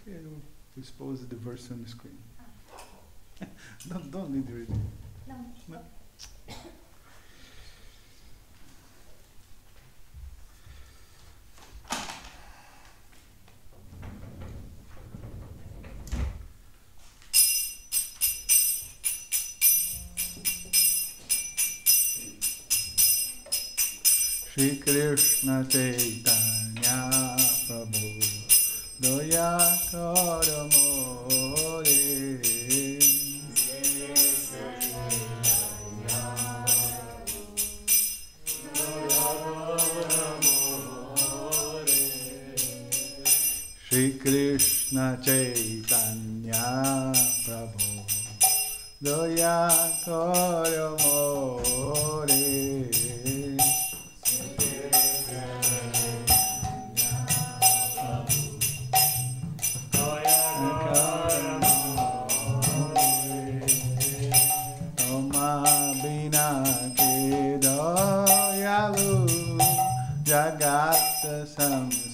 Okay, I will dispose the verse on the screen. Don't need to read it. No. Shri Krishna Chaitanya Prabhu Doya Karamore Shri Krishna Chaitanya Prabhu Doya Karamore Jagat samsare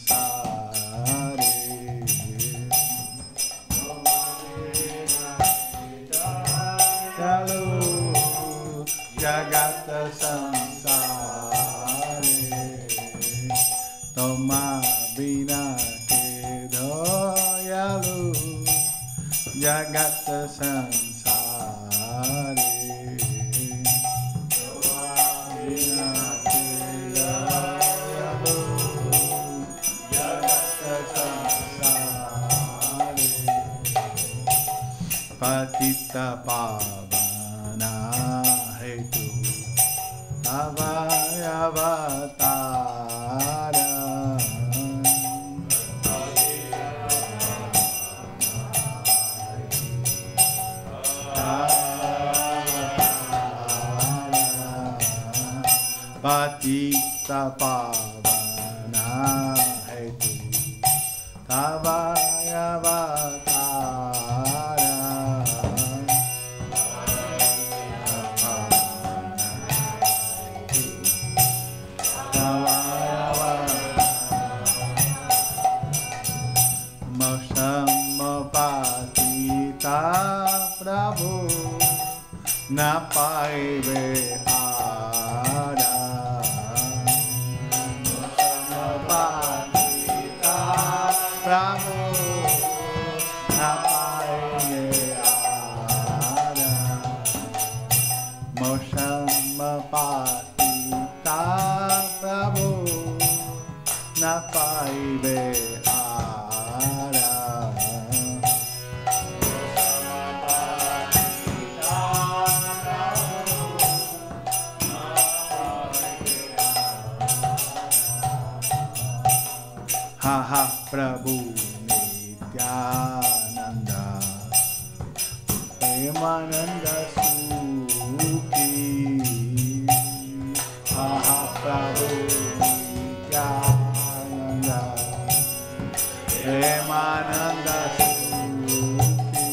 Kalu Jagat samsare Toma bina ke doyalu Jagat samsare Patita pavana hetu avayavatara Patita pavana hetu avayavatara Prabhu na paive ara Prabhu Napaive Ara Moshamapatita Prabhu Napaive Ara Haha Prabhu Nityananda Premananda Suki Haha Prabhu Nityananda Premananda Suki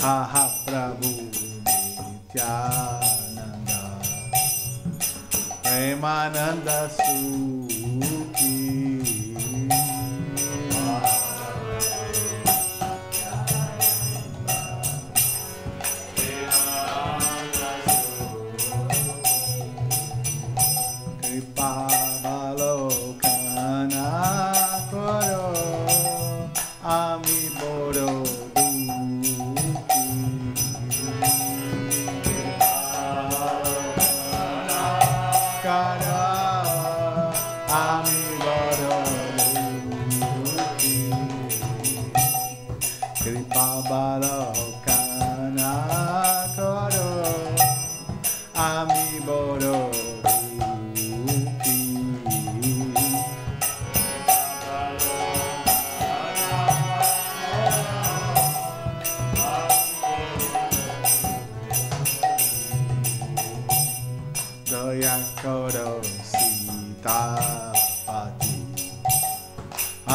Haha Prabhu Nityananda Premananda Suki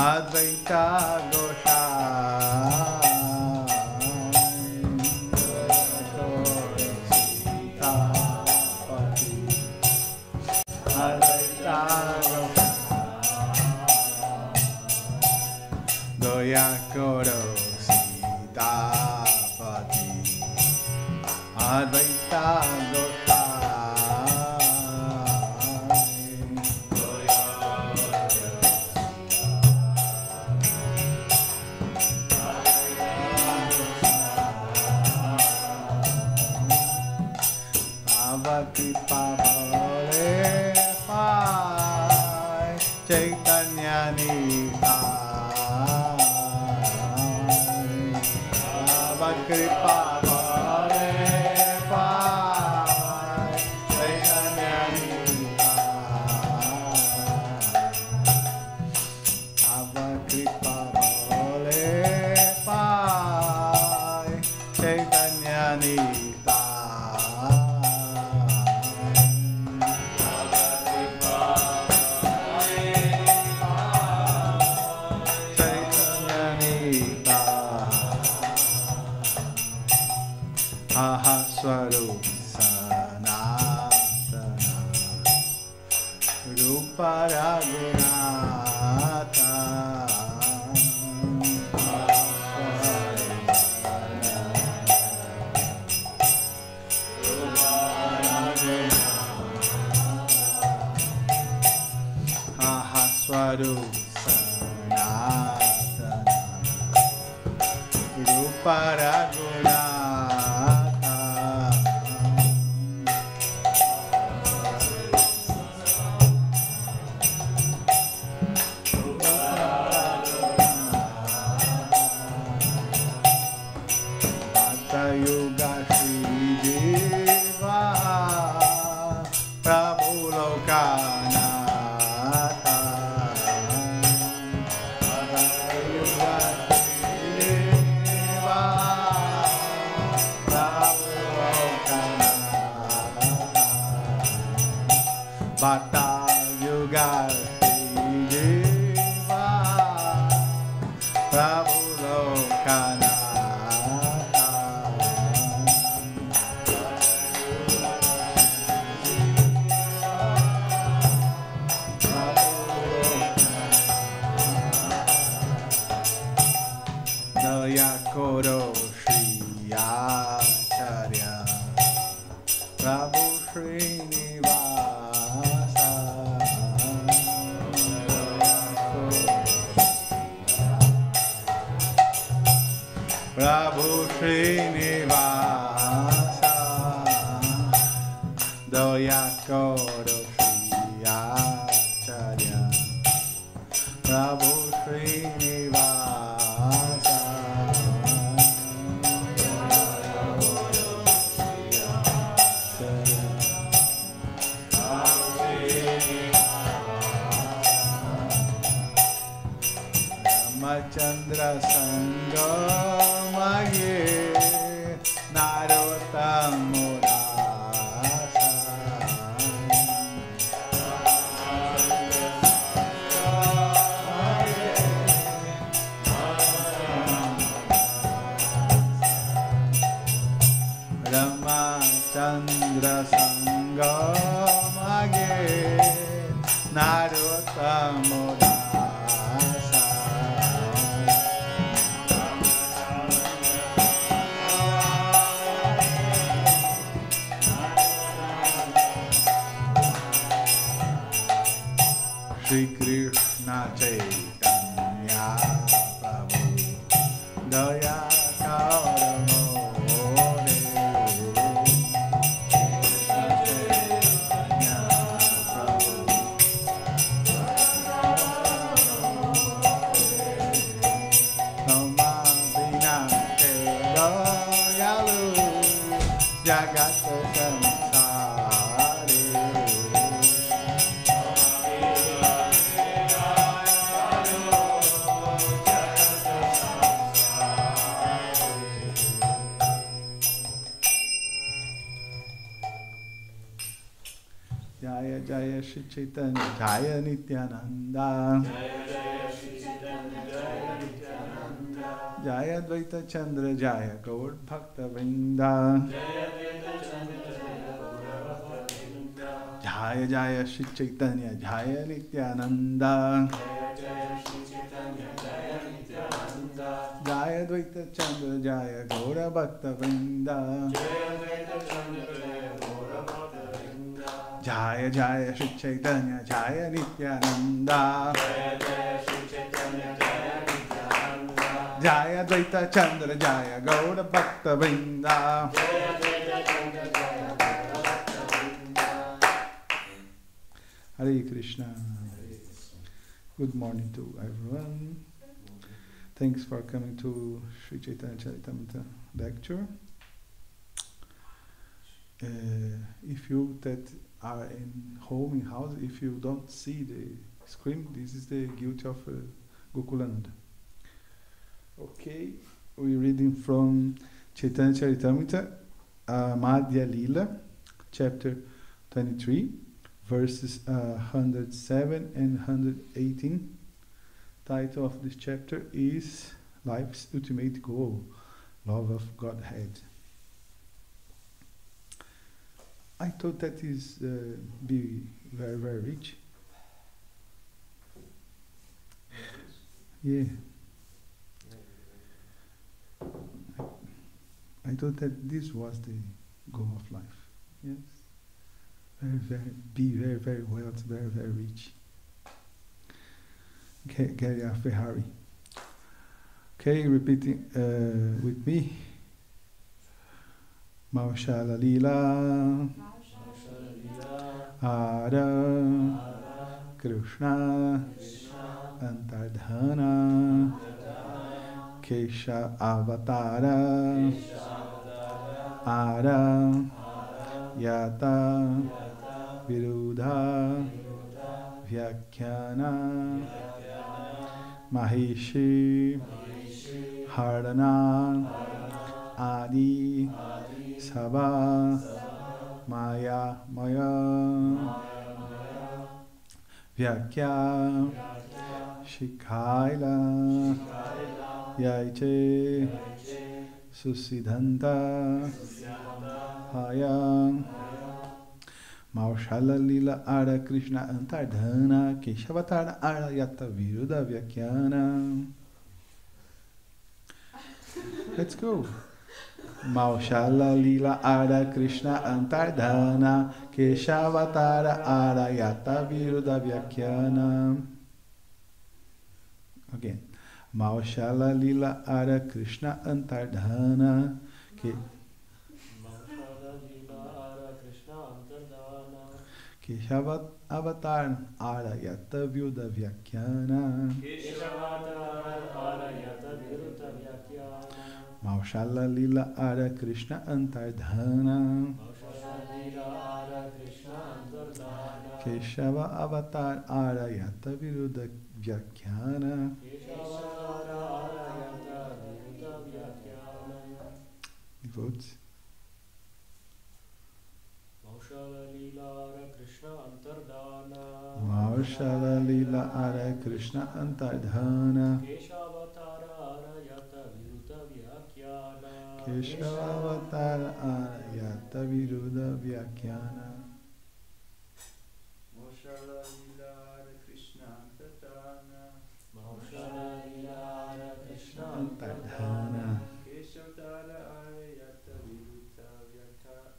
Advaita Doya Koro Sitapati Advaita Chaitanya Nitai Kripa Bhale Pai Chaitanya Nitai Ava Kripa Bhale Pai Chaitanya Nitai Aha Swarup Sanatana Rupa Raghunatha Aha Swarup Sanatana Rupa Raghunatha Yuga Shri Deva Prabhu Lokanatha Yuga Shri Deva Prabhu Lokanatha Bhatta Yuga Shri Deva Prabhu Lokanatha Koro Shri Acharya Prabhu Srinivasa Srinivasa Dayakoro Shri Acharya Prabhu Srinivasa Ramachandra Sangamaye Narottam Dasa Ramachandra Sangamaye Narottam Dasa Shri Krishna Chaitanya Prabhu Daya Kauramore Krishna Chaitanya Prabhu Tama Vina Dayalu Jagat Samsare Jaya Jaya Shri Chaitanya Jaya Nityananda Jaya Dvaita Chandra Jaya Gaur Bhakta Vrinda Jaya Jaya Shri Chaitanya Jaya Nityananda Jaya Dvaita Chandra Jaya Gaur Bhakta Vrinda Jaya Jaya Shri Chaitanya Jaya Nityananda Jaya Dvaita Chandra Jaya Gaura Bhakta Vrinda Hare Krishna. Good morning to everyone. Thanks for coming to Sri Chaitanya Charitamrita lecture. If you that are in home, in house, if you don't see the screen, this is the guilt of Gokulananda. Okay, we're reading from Chaitanya Charitamrita, Madhya Lila, chapter 23, verses 107 and 118. Title of this chapter is Life's Ultimate Goal, Love of Godhead. I thought that is be very, very rich. Yeah. I thought that this was the goal of life. Yes. Be very, very wealthy, very, very rich. Okay, get a Ferrari. Okay, repeating with me. Maushala Lila Ara Krishna Antardhana Kesha Avatara Ara Yata Virudha Vyakhyana Mahishi Harana Adi Sabha Maya Vyakya Shikaila Yaiche Susidhanta Haya Maushala Lila Ara Krishna Antardhana Keshavatara Ara Yata Viruddha Vyakhyana. Let's go. Maushala Lila Ara Krishna Antardhana Keshavatara Ara Yata Viruddha Vyakhyana. Again. Maushala Lila Ara Krishna Antardhana Keshavat Avatar Arayata Vyuda Vyakyana Maushala Lila Ara Krishna Antardhana Keshava Avatar Arayata Viruddha Vyakyana. Devotes. Maushala Lila Ara Krishna Antardhana Maushala Lila Ara Krishna Antardhana Keshavatara Arayata Viruddha Vyakyana Keshava Avatar Arayata Viruddha Vyakyana. Maushala Lila Ara Krishna Antardhana Maushala Lila Ara Krishna Antardhana Keshavatara Arayata Viruddha Vyakyana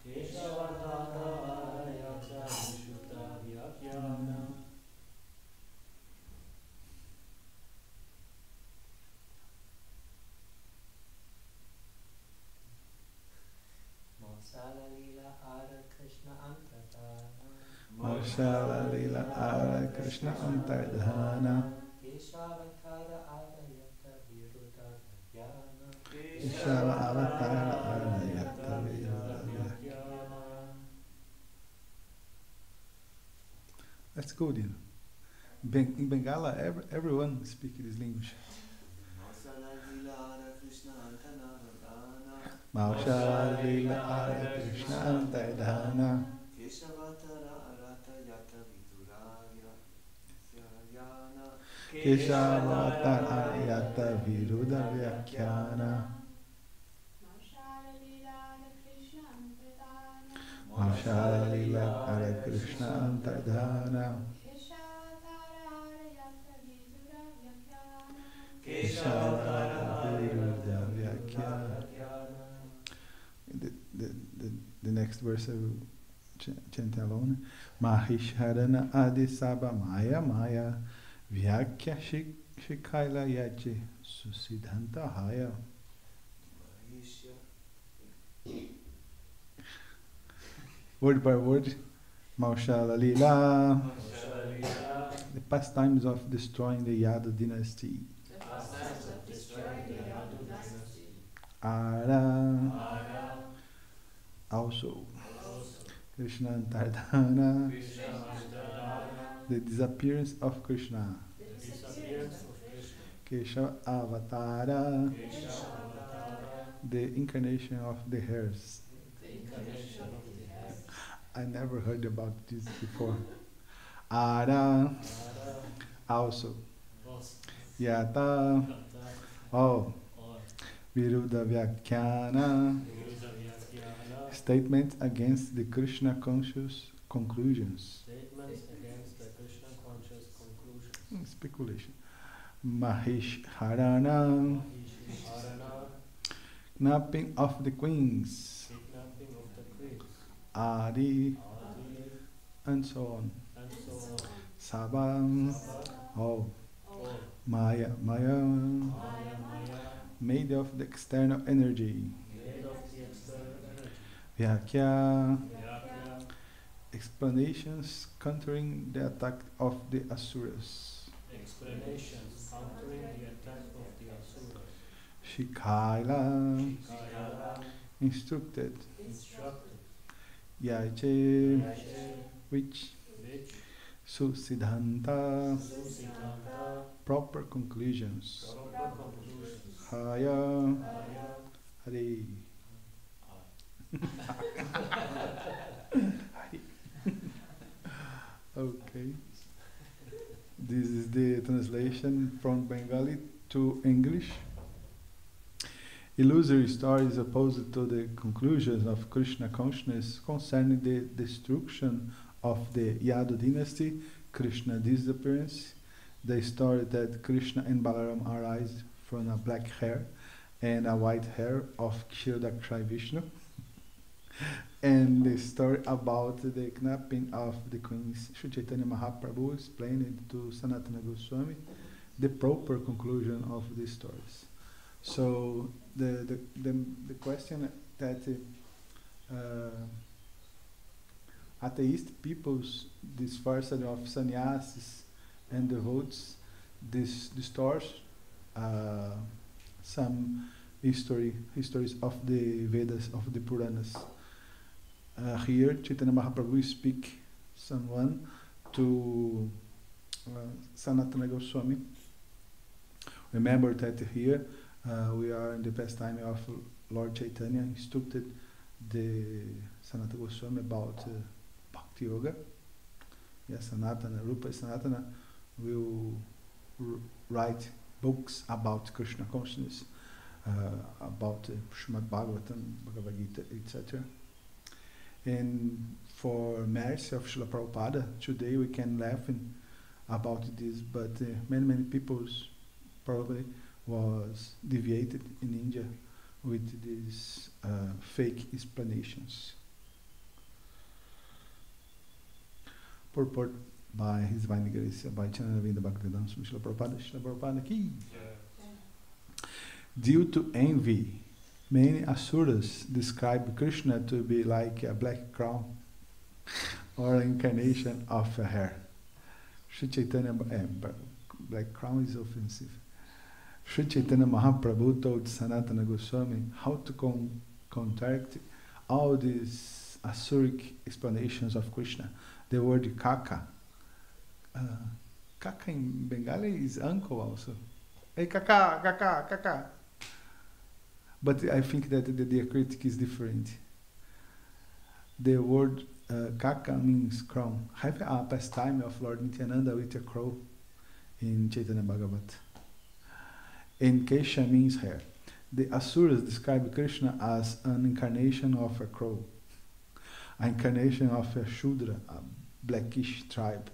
Keshavatara Arayata Viruddha Vyakyana Maushala Lila Ara Krishna Antardhana Maushala Lila Ara Krishna Antardhana Keshavatara Arayata Viruddha Vyakyana Keshava Avatar Arayata Viruddha Vyakyana. That's good, you know. In Bengala, everyone speaks this language. Maushala Lila Ara Krishna Antardhana Maushala Lila Ara Krishna Antardhana Keshavatara Arayata Viruddha Vyakyana Keshava Avatar Arayata Viruddha Vyakyana Maushala Lila Ara Krishna Antardhana Keshava Viruddha Vyakyana. The next verse I will chant alone. Mahisharana Adisaba Maya Maya Vyakya Shikaila Yache Susidhanta Haya. Word by word. Maushala Lila. The pastimes of destroying the Yadu dynasty. Ara. Also. Krishna Antardhana. The disappearance of Krishna. Keshava Avatara. The incarnation of the hairs. I never heard about this before. Ara. Also. Yata. Oh. Viruddha Vyakyana. Statements against the Krishna conscious conclusions. Statements against the Krishna conscious conclusions. Speculation. Mahish Harana. Harana, Knapping of the queens. kidnapping of the queens. Adi. Adi, And so on. and so on. Sabam. Oh. Oh, Maya. Maya. Maya, Maya, Made of the external energy. made of the external energy. Vyakya. Vyakya, Explanations countering the attack of the Asuras. explanations countering the attack of the Asuras. Shikaila. Kaya, Instructed. instructed. Yache. Yache, Which. which, Susiddhanta. Susiddhanta, Proper conclusions. proper conclusions. Haya. Kaya, Hari. Okay. This is the translation from Bengali to English. Illusory stories opposed to the conclusions of Krishna consciousness concerning the destruction of the Yadu dynasty, Krishna disappearance, the story that Krishna and Balaram arise from a black hair and a white hair of Kshirodakshay Vishnu, and the story about the kidnapping of the queens. Sri Chaitanya Mahaprabhu explained it to Sanatana Goswami the proper conclusion of these stories. So the question that atheist peoples, this verse of sannyasis and devotees, this distorts some histories of the Vedas, of the Puranas. Here, Chaitanya Mahaprabhu speak someone to Sanatana Goswami. Remember that here we are in the pastime of Lord Chaitanya instructed the Sanatana Goswami about Bhakti Yoga. Yes, Sanatana, Rupa Sanatana will write books about Krishna consciousness, about Srimad Bhagavatam, Bhagavad Gita, etc. And for mercy of Srila Prabhupada, today we can laugh about this, but many people probably was deviated in India with these fake explanations. Purport by His Divine Grace, by Chandravinda Bhaktivedanta Swami Srila Prabhupada ki. Due to envy, many asuras describe Krishna to be like a black crown or an incarnation of a hair. Sri Chaitanya, black crown is offensive. Sri Chaitanya Mahaprabhu told Sanatana Goswami how to contract all these asuric explanations of Krishna. The word kaka. Kaka in Bengali is uncle also. Hey kaka, kaka, kaka. But I think that the diacritic is different. The word kaka means crown. Have a pastime of Lord Nityananda with a crow in Chaitanya Bhagavat. And Kesha means hair. The Asuras describe Krishna as an incarnation of a crow, an incarnation of a Shudra, a blackish tribe,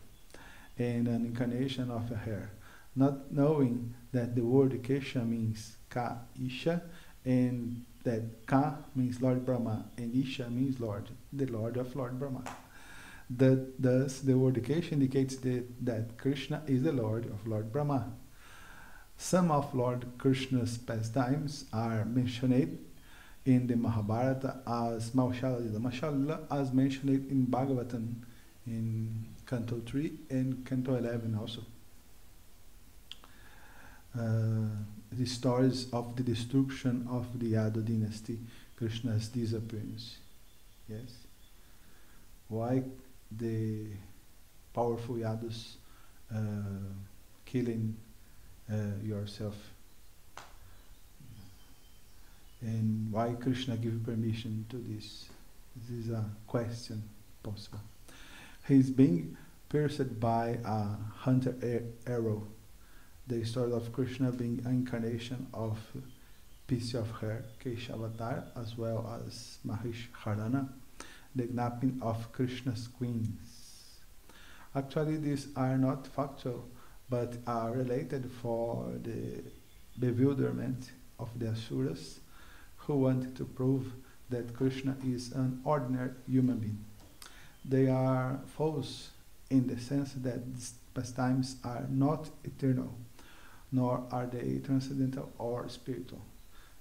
and an incarnation of a hare, not knowing that the word Kesha means Ka Isha, and that Ka means Lord Brahma, and Isha means Lord, the Lord of Lord Brahma. Thus, the word Kesha indicates that Krishna is the Lord of Lord Brahma. Some of Lord Krishna's pastimes are mentioned in the Mahabharata as Maushalila. Maushalila as mentioned in Bhagavatam in Canto 3 and Canto 11 also. The stories of the destruction of the Yadu dynasty, Krishna's disappearance. Yes? Why the powerful Yadus killing yourself? And why Krishna give permission to this? This is a question possible. He is being pierced by a hunter arrow. The story of Krishna being an incarnation of piece of hair, Kesha Avatar, as well as Mahish Harana, the kidnapping of Krishna's queens. Actually, these are not factual, but are related for the bewilderment of the Asuras, who want to prove that Krishna is an ordinary human being. They are false in the sense that these pastimes are not eternal, nor are they transcendental or spiritual.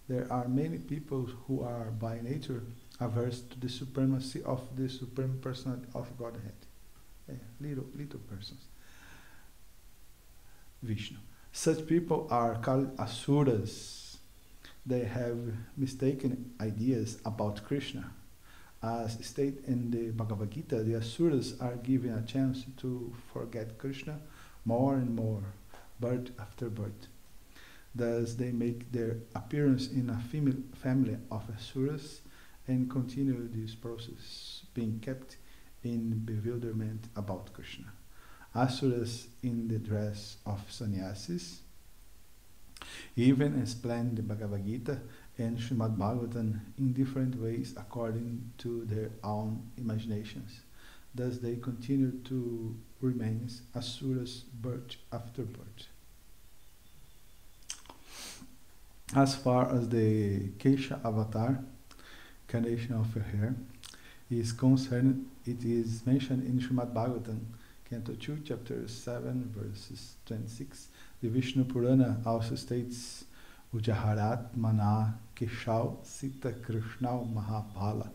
There are many people who are by nature averse to the supremacy of the Supreme Personality of Godhead. Little persons. Vishnu. Such people are called Asuras. They have mistaken ideas about Krishna. As stated in the Bhagavad Gita, the Asuras are given a chance to forget Krishna more and more, birth after birth. Thus they make their appearance in a female family of Asuras and continue this process, being kept in bewilderment about Krishna. Asuras in the dress of sannyasis, even explain the Bhagavad Gita and Srimad Bhagavatam in different ways according to their own imaginations. Thus they continue to remain Asuras birth after birth. As far as the Kesha avatar, incarnation of a hair, is concerned, it is mentioned in Srimad Bhagavatam, Canto 2, chapter 7, verses 26. The Vishnu Purana also states Ujaharat Mana Keshau Sita Krishnau Mahapala.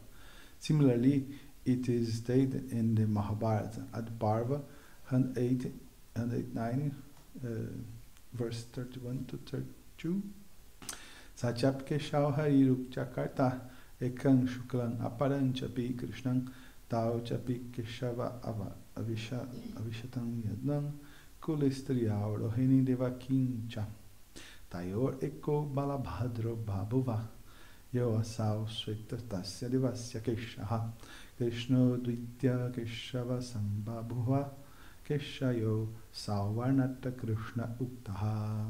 Similarly, it is stated in the Mahabharata at Parva 189, verse 31 to 32. Sachap Keshau Hariruk Chakarta Ekang Shuklan Aparanchapi Krishnang Tau Chapi Keshava Avishatam Yadnam Kulistriya Rohini Devakincha Tayor Eko Balabhadro Babuva Yo Asau Swektasya Devasya Keshaha Krishno Dvitya Keshava Sambhabuva Keshayo Sauvarnata Krishna Uktaha.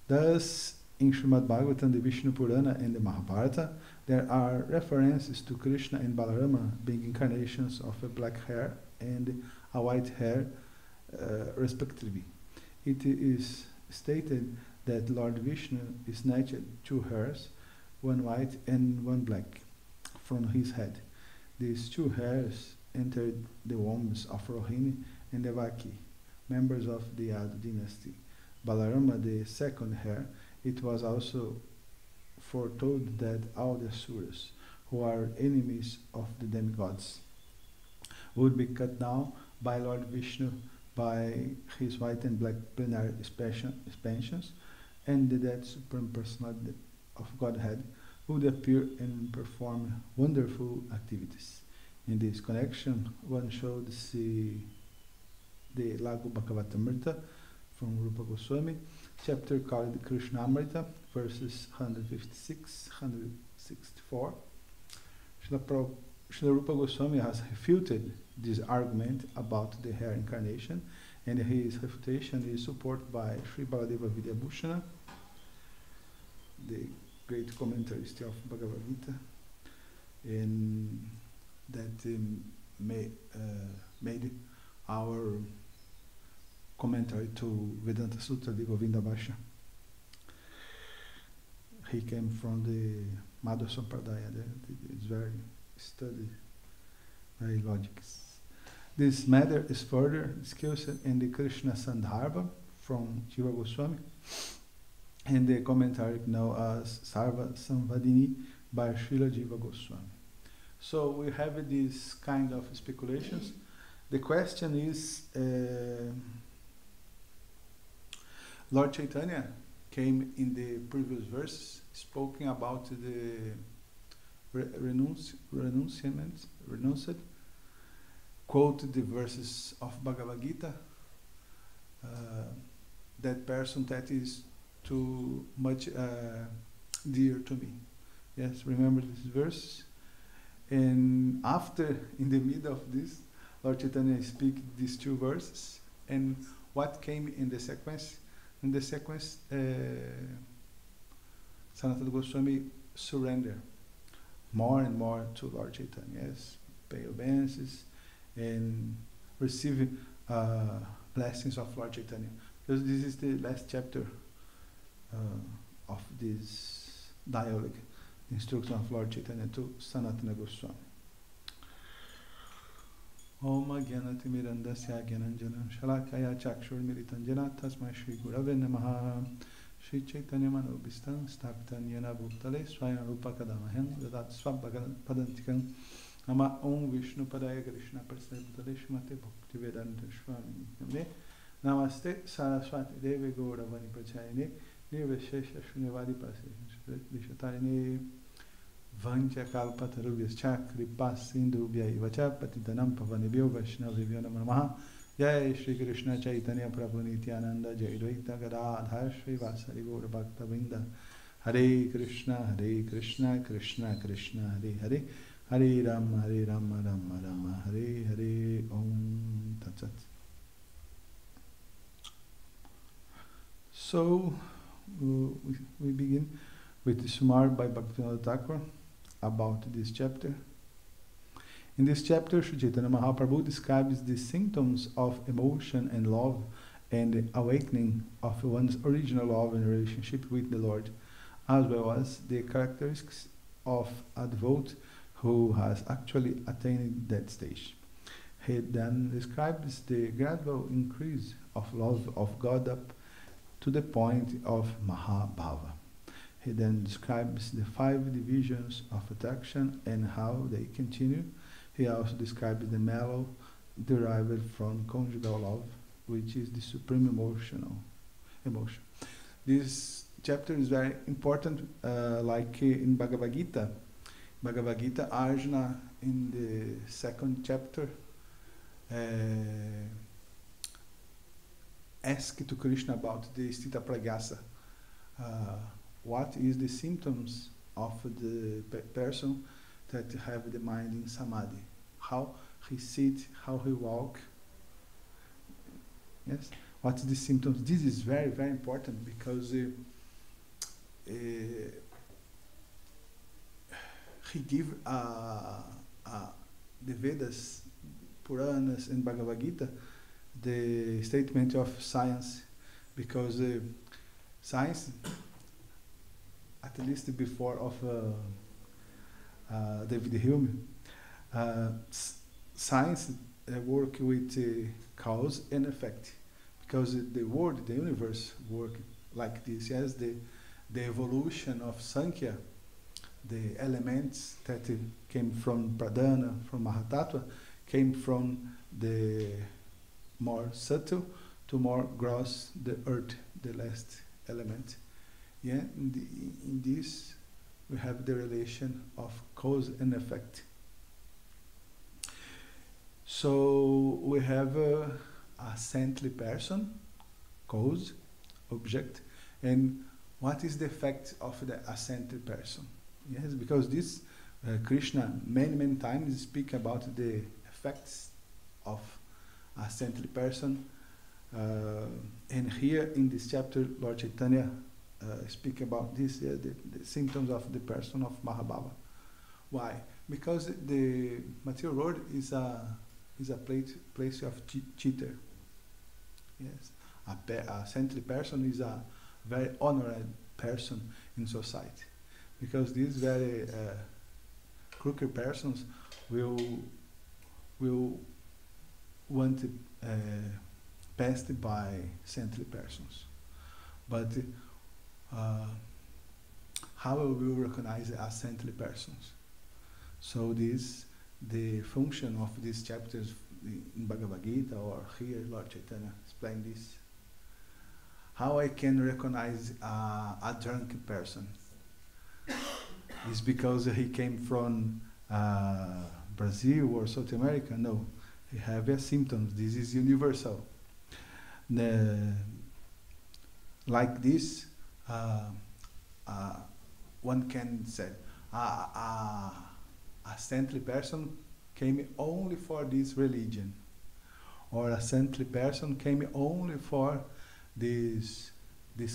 Thus, in Srimad Bhagavatam, the Vishnu Purana, and the Mahabharata, there are references to Krishna and Balarama being incarnations of a black hair and a white hair, respectively. It is stated that Lord Vishnu snatched 2 hairs, one white and one black, from his head. These 2 hairs entered the wombs of Rohini and Devaki, members of the Yadu dynasty. Balarama, the 2nd hair, it was also foretold that all the Asuras, who are enemies of the demigods, would be cut down by Lord Vishnu by his white and black plenary expansions, and that Supreme Personality of Godhead would appear and perform wonderful activities. In this connection, one should see the Lagu Bhagavatamrita from Rupa Goswami, chapter called Krishnamrita, verses 156-164. Srila Rupa Goswami has refuted this argument about the hair incarnation, and his refutation is supported by Sri Baladeva Vidyabhushana, the great commentarist of Bhagavad Gita, and that made our commentary to Vedanta Sutra, the Govinda Bhashya. He came from the Madhva Sampradaya. It's very studied, very logic. This matter is further discussed in the Krishna Sandarbha from Jiva Goswami, and the commentary known as Sarva Samvadini by Srila Jiva Goswami. So we have these kind of speculations. The question is, Lord Chaitanya came in the previous verse speaking about the renounced, quoted the verses of Bhagavad Gita, that person that is too much dear to me. Yes, remember this verse? And after, in the middle of this, Lord Chaitanya speak these 2 verses, and what came in the sequence? In the sequence, Sanatana Goswami surrender more and more to Lord Chaitanya, yes, pay obeisances and receive blessings of Lord Chaitanya. Because this is the last chapter of this dialogue, the instruction of Lord Chaitanya to Sanatana Goswami. Om Agyanati Mirandasya Gyananjanam Shalakaya Chakshur Miritanjana Tasmai Shri Gurave Namaha Shri Chaitanya Manobhistam Sthapitan Yena Bhuktale Swayam Rupa Kadamahem Dadat Padantikam Nama Om Vishnu Padaya Krishna Prasthaputale Shmate Bhakti Vedanta Swami Namne Namaste Saraswati Devi Gauravani Prachayane Nirveshesha Shunivadi Paseshatarine Vancha Kalpatarubhyascha Kripa Sindhubhya Ivacha Patitanam Pavanibhyo Vaishnavibhyo Namaha Jai Shri Krishna Chaitanya Prabhu Nityananda Jai Dvaita Gadadhar Shri Vasari Gaura Bhakta Vrinda Hare Krishna Krishna Krishna Hare Hare Hare Rama Rama Rama Hare Hare Om Tat Sat. So we begin with the Sumar by Bhaktivinoda Thakur about this chapter. In this chapter, Sri Chaitanya Mahaprabhu describes the symptoms of emotion and love and the awakening of one's original love and relationship with the Lord, as well as the characteristics of a devotee who has actually attained that stage. He then describes the gradual increase of love of God up to the point of Mahabhava. He then describes the 5 divisions of attraction and how they continue. He also describes the mellow derived from conjugal love, which is the supreme emotion. This chapter is very important, like in Bhagavad Gita. Bhagavad Gita, Arjuna, in the 2nd chapter, asked to Krishna about the Sthita Pragyasa. What is the symptoms of the person that have the mind in samadhi? How he sit, how he walk. Yes, what's the symptoms? This is very, very important because he give the Vedas, Puranas, and Bhagavad Gita the statement of science, because science, at least before of David Hume, science work with cause and effect, because the world, the universe work like this. Yes, the evolution of Sankhya, the elements that came from Pradhana, from Mahatattva, came from the more subtle to more gross, the earth, the last element. Yeah, in this we have the relation of cause and effect. So we have a saintly person, cause, object, and what is the effect of the saintly person? Yes, because this Krishna many times speak about the effects of a saintly person, and here in this chapter Lord Chaitanya speak about this, the symptoms of the person of Mahabhava. Why? Because the material world is a place of cheater. Yes, a saintly person is a very honored person in society, because these very crooked persons will want to passed by saintly persons. But how will we recognize as saintly persons? So the function of these chapters in Bhagavad Gita, or here Lord Chaitanya explain this. How I can recognize a drunk person? Is because he came from Brazil or South America? No. He have symptoms. This is universal. Like this, one can say, a saintly person came only for this religion, or a saintly person came only for this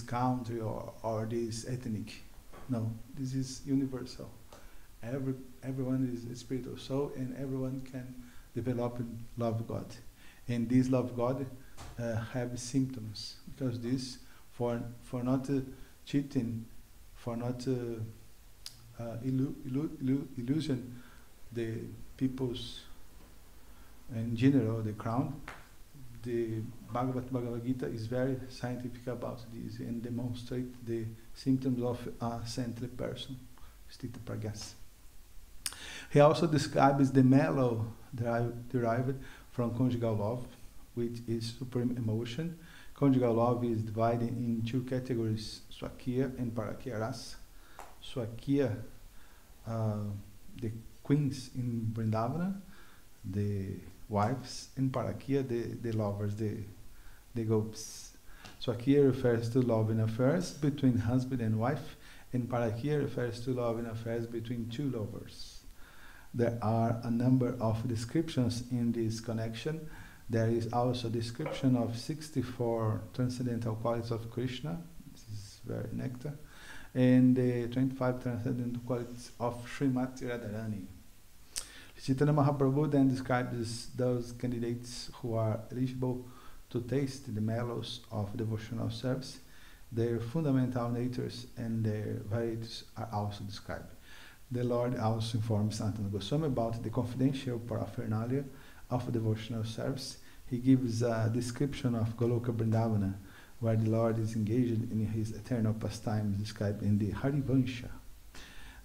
country or this ethnic. No, this is universal. Everyone is a spiritual soul, and everyone can develop love God. And this love God have symptoms, because this for not cheating, for not illusion the people's in general, the crown. The Bhagavad Gita is very scientific about this and demonstrate the symptoms of a saintly person, Sthita Pragyasa. He also describes the mellow derived from conjugal love, which is supreme emotion. Conjugal love is divided in 2 categories, Swakya and Parakya rasa. Swakya, the queens in Vrindavana, the wives, and Parakya, the lovers, the gopis. Swakya refers to love in affairs between husband and wife, and Parakya refers to love in affairs between 2 lovers. There are a number of descriptions in this connection. There is also a description of 64 transcendental qualities of Krishna. This is very nectar. And the 25 transcendental qualities of Srimati Radharani. Chaitanya Mahaprabhu then describes those candidates who are eligible to taste the mellows of devotional service. Their fundamental natures and their varieties are also described. The Lord also informs Sanatana Goswami about the confidential paraphernalia of devotional service, he gives a description of Goloka Vrindavana, where the Lord is engaged in his eternal pastimes described in the Harivansha.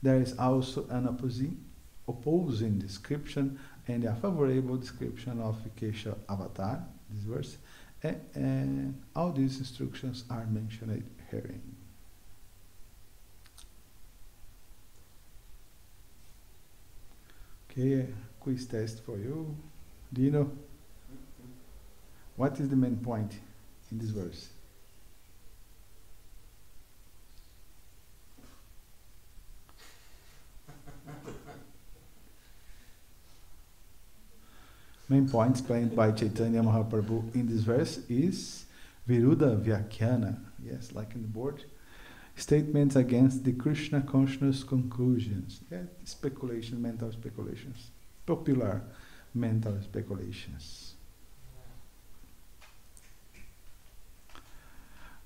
There is also an opposing description and a favorable description of Kesha avatar, this verse, and all these instructions are mentioned herein. Okay, a quiz test for you. Do you know what is the main point in this verse? Main point explained by Chaitanya Mahaprabhu in this verse is Viruddha Vyakhyana, yes, like in the board, statements against the Krishna consciousness conclusions, speculation, mental speculations, popular mental speculations.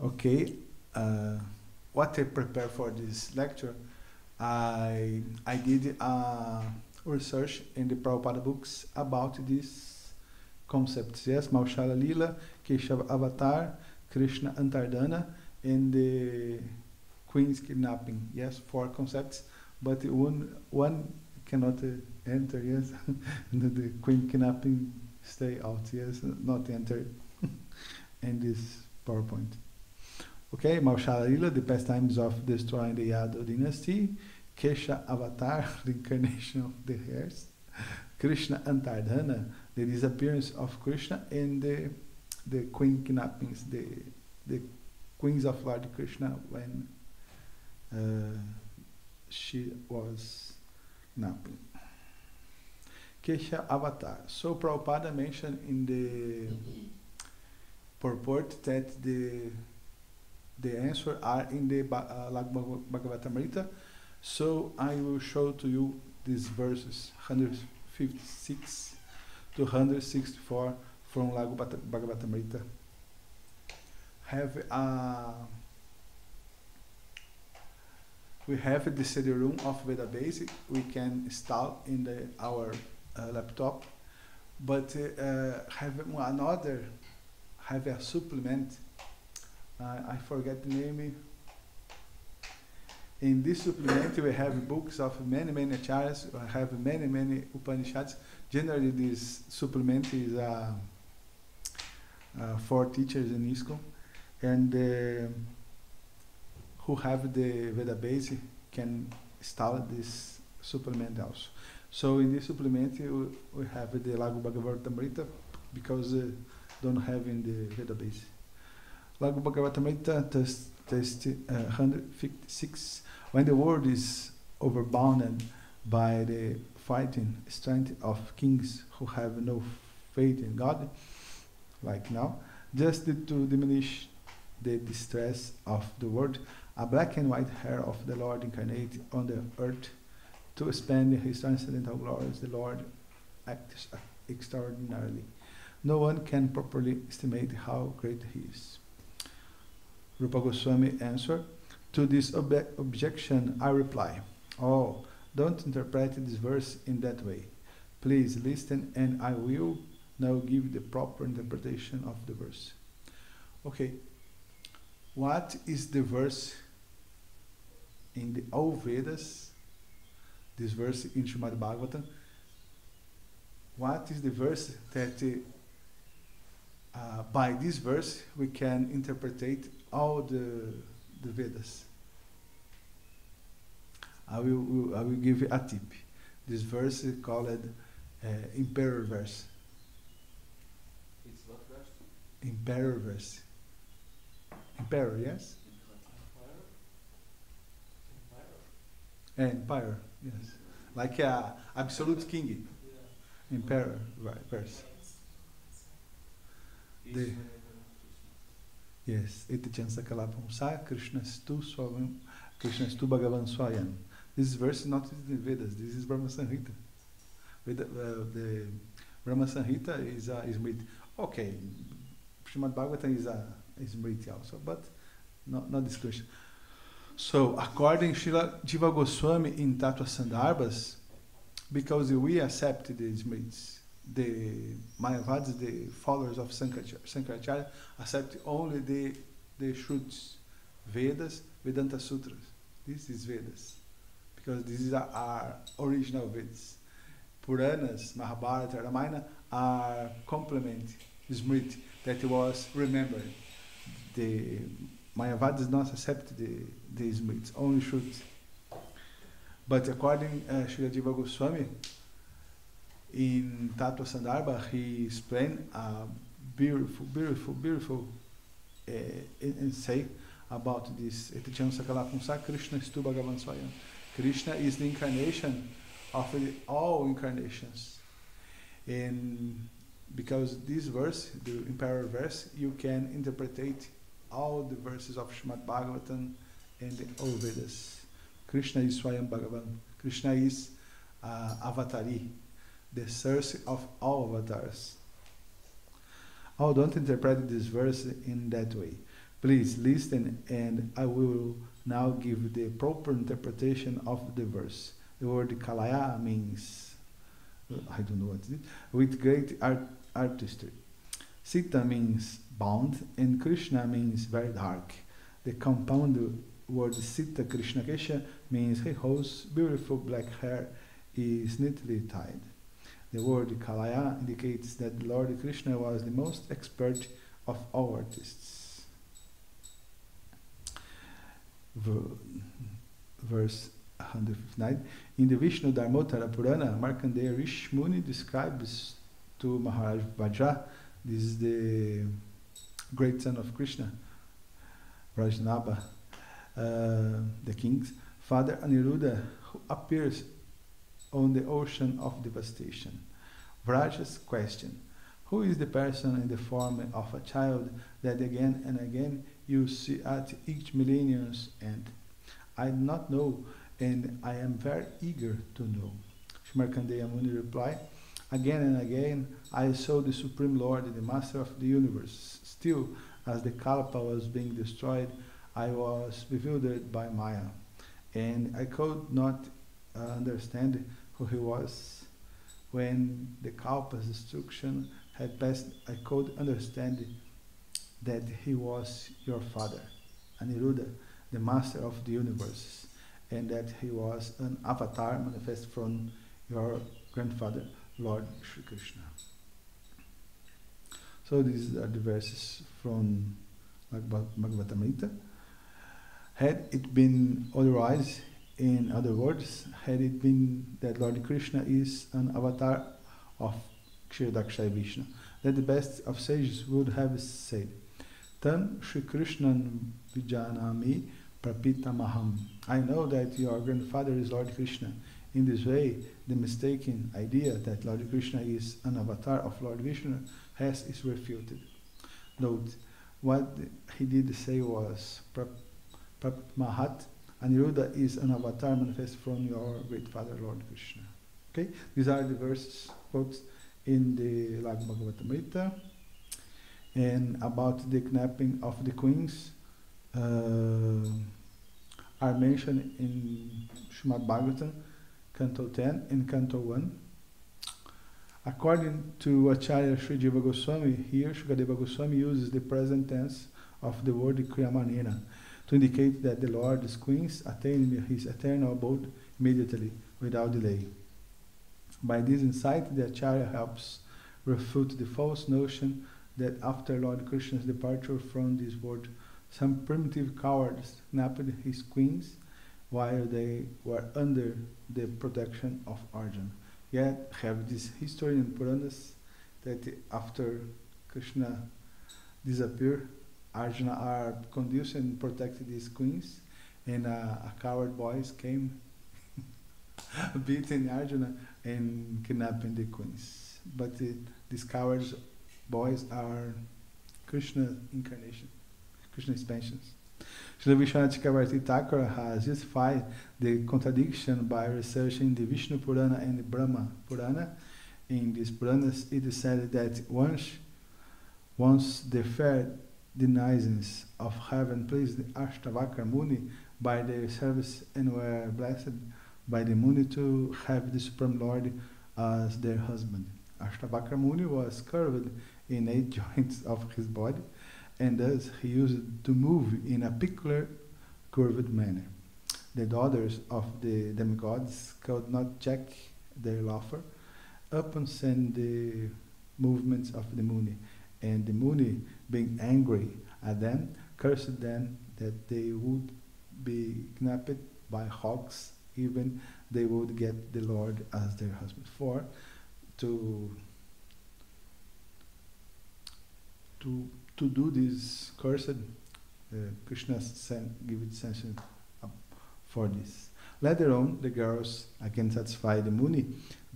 Okay, what I prepared for this lecture, I did research in the Prabhupada books about these concepts. Yes, Maushala Lila, Keshava Avatar, Krishna Antardana, and the Queen's Kidnapping. Yes, 4 concepts, but one cannot enter. Yes, the Queen Kidnapping stay out. Yes, not enter in this PowerPoint. Okay, Maushala Lila, the pastimes of destroying the Yadu dynasty. Kesha Avatar, the incarnation of the hairs. Krishna Antardhana, the disappearance of Krishna, and the queen kidnappings, the queens of Lord Krishna when she was kidnapping. Kesha Avatar. So Prabhupada mentioned in the purport that the answer are in the Bhagavatamrita. So I will show to you these verses, 156 to 164 from Lago Bhagavatamrita. We have the CD-ROM of Vedabase. We can install in our laptop, but have a supplement. I forget the name. In this supplement, we have books of many acharyas. We have many Upanishads. Generally, this supplement is for teachers in ISKCON, and who have the Vedabase can install this supplement also. So in this supplement, we have the Lago Bhagavatamrita because don't have in the Vedabase. Lago Bhagavatamrita test 156. When the world is overbounded by the fighting strength of kings who have no faith in God, like now, just to diminish the distress of the world, a black and white hair of the Lord incarnate on the earth to expand his transcendental glories. The Lord acts extraordinarily. No one can properly estimate how great he is. Rupa Goswami answered, to this objection I reply, oh, don't interpret this verse in that way. Please listen and I will now give the proper interpretation of the verse. Okay, what is the verse in the all Vedas, this verse in Srimad Bhagavatam? What is the verse that by this verse we can interpret all the Vedas? I will give you a tip. This verse is called Emperor verse. It's what verse? Emperor verse. Emperor, yes? Empire, yes. Like a absolute king. Emperor verse. Yes. Iti chansa kalapamsa Krishna stu Bhagavan Swayam. This verse is not in the Vedas. This is Brahma Samhita. The Brahma Samhita is Smriti. Okay, Srimad Bhagavatam is Smriti also, but not discussion. So, according to Srila Jiva Goswami in Tattva Sandarbhas, because we accept the Smritis, the Mayavadis, the followers of Sankaracharya, accept only the Shrutis, Vedas, Vedanta Sutras. This is Vedas, because this is our original Vedas. Puranas, Mahabharata, Ramayana are complement, Smriti, that was remembered. The Mayavad does not accept the Smriti, only Shruti. But according to Srila Jiva Goswami, in Tattva Sandarbha, he explained a beautiful essay about this. Eticham Sakala Pumsa, Krishna Stu Bhagavan Swayam. Krishna is the incarnation of all incarnations. And because this verse, the imperial verse, you can interpret all the verses of Srimad Bhagavatam and the all Vedas. Krishna is Swayam Bhagavan. Krishna is Avatari, the source of all avatars. Oh, don't interpret this verse in that way. Please listen, and I will now give the proper interpretation of the verse. The word Kalaya means, I don't know what it is, with great artistry. Sita means bound, and Krishna means very dark. The compound word Sita Krishna Kesha means he holds beautiful black hair, is neatly tied. The word Kalaya indicates that Lord Krishna was the most expert of all artists. Verse 159. In the Vishnu Dharmottara Purana, Markandeya Rishi Muni describes to Maharaj Vajra, this is the great son of Krishna, Rajnabha, the king's father Aniruddha, who appears on the ocean of devastation. Vraja's question: who is the person in the form of a child that again and again you see at each millennium's end? I do not know, and I am very eager to know. Markandeya Muni replied, again and again I saw the Supreme Lord, the Master of the Universe. Still, as the Kalpa was being destroyed, I was bewildered by Maya, and I could not understand who he was. When the Kalpa's destruction had passed, I could understand that he was your father, Aniruddha, the Master of the Universe, and that he was an avatar manifest from your grandfather, Lord Sri Krishna. So these are the verses from Bhagavatamrita. Had it been otherwise, in other words, had it been that Lord Krishna is an avatar of Kshirodakshaya Vishnu, that the best of sages would have said, Tam Shri Krishnan Vijanami Prapita Maham. I know that your grandfather is Lord Krishna. In this way, the mistaken idea that Lord Krishna is an avatar of Lord Vishnu is refuted. Note, what he did say was, Mahat, Aniruddha is an avatar manifest from your great father, Lord Krishna. Okay, these are the verses quotes in the Bhagavatamrita. And about the kidnapping of the queens are mentioned in Srimad Bhagavatam, Canto 10 and Canto 1. According to Acharya Sri Jiva Goswami, here Shukadeva Goswami uses the present tense of the word Kriyamanena to indicate that the Lord's queens attained his eternal abode immediately, without delay. By this insight, the Acharya helps refute the false notion that after Lord Krishna's departure from this world, some primitive cowards kidnapped his queens while they were under the protection of Arjuna. Yet have this history in Puranas that after Krishna disappeared, Arjuna are conducive and protected these queens, and a coward boys came beating Arjuna and kidnapping the queens. But these cowards boys are Krishna incarnation, Krishna expansions. Srila Vishwanath Chakravarti Thakur has justified the contradiction by researching the Vishnu Purana and the Brahma Purana. In these Puranas, it is said that once the fair denizens of heaven pleased Ashtavakra Muni by their service and were blessed by the Muni to have the Supreme Lord as their husband. Ashtavakra Muni was curved in 8 joints of his body, and thus he used to move in a peculiar curved manner. The daughters of the demigods could not check their laughter upon seeing the movements of the Muni, and the Muni, being angry at them, cursed them that they would be knapped by hawks, even they would get the Lord as their husband. For to do this cursed, Krishna give it sanction for this. Later on, the girls again satisfy the Muni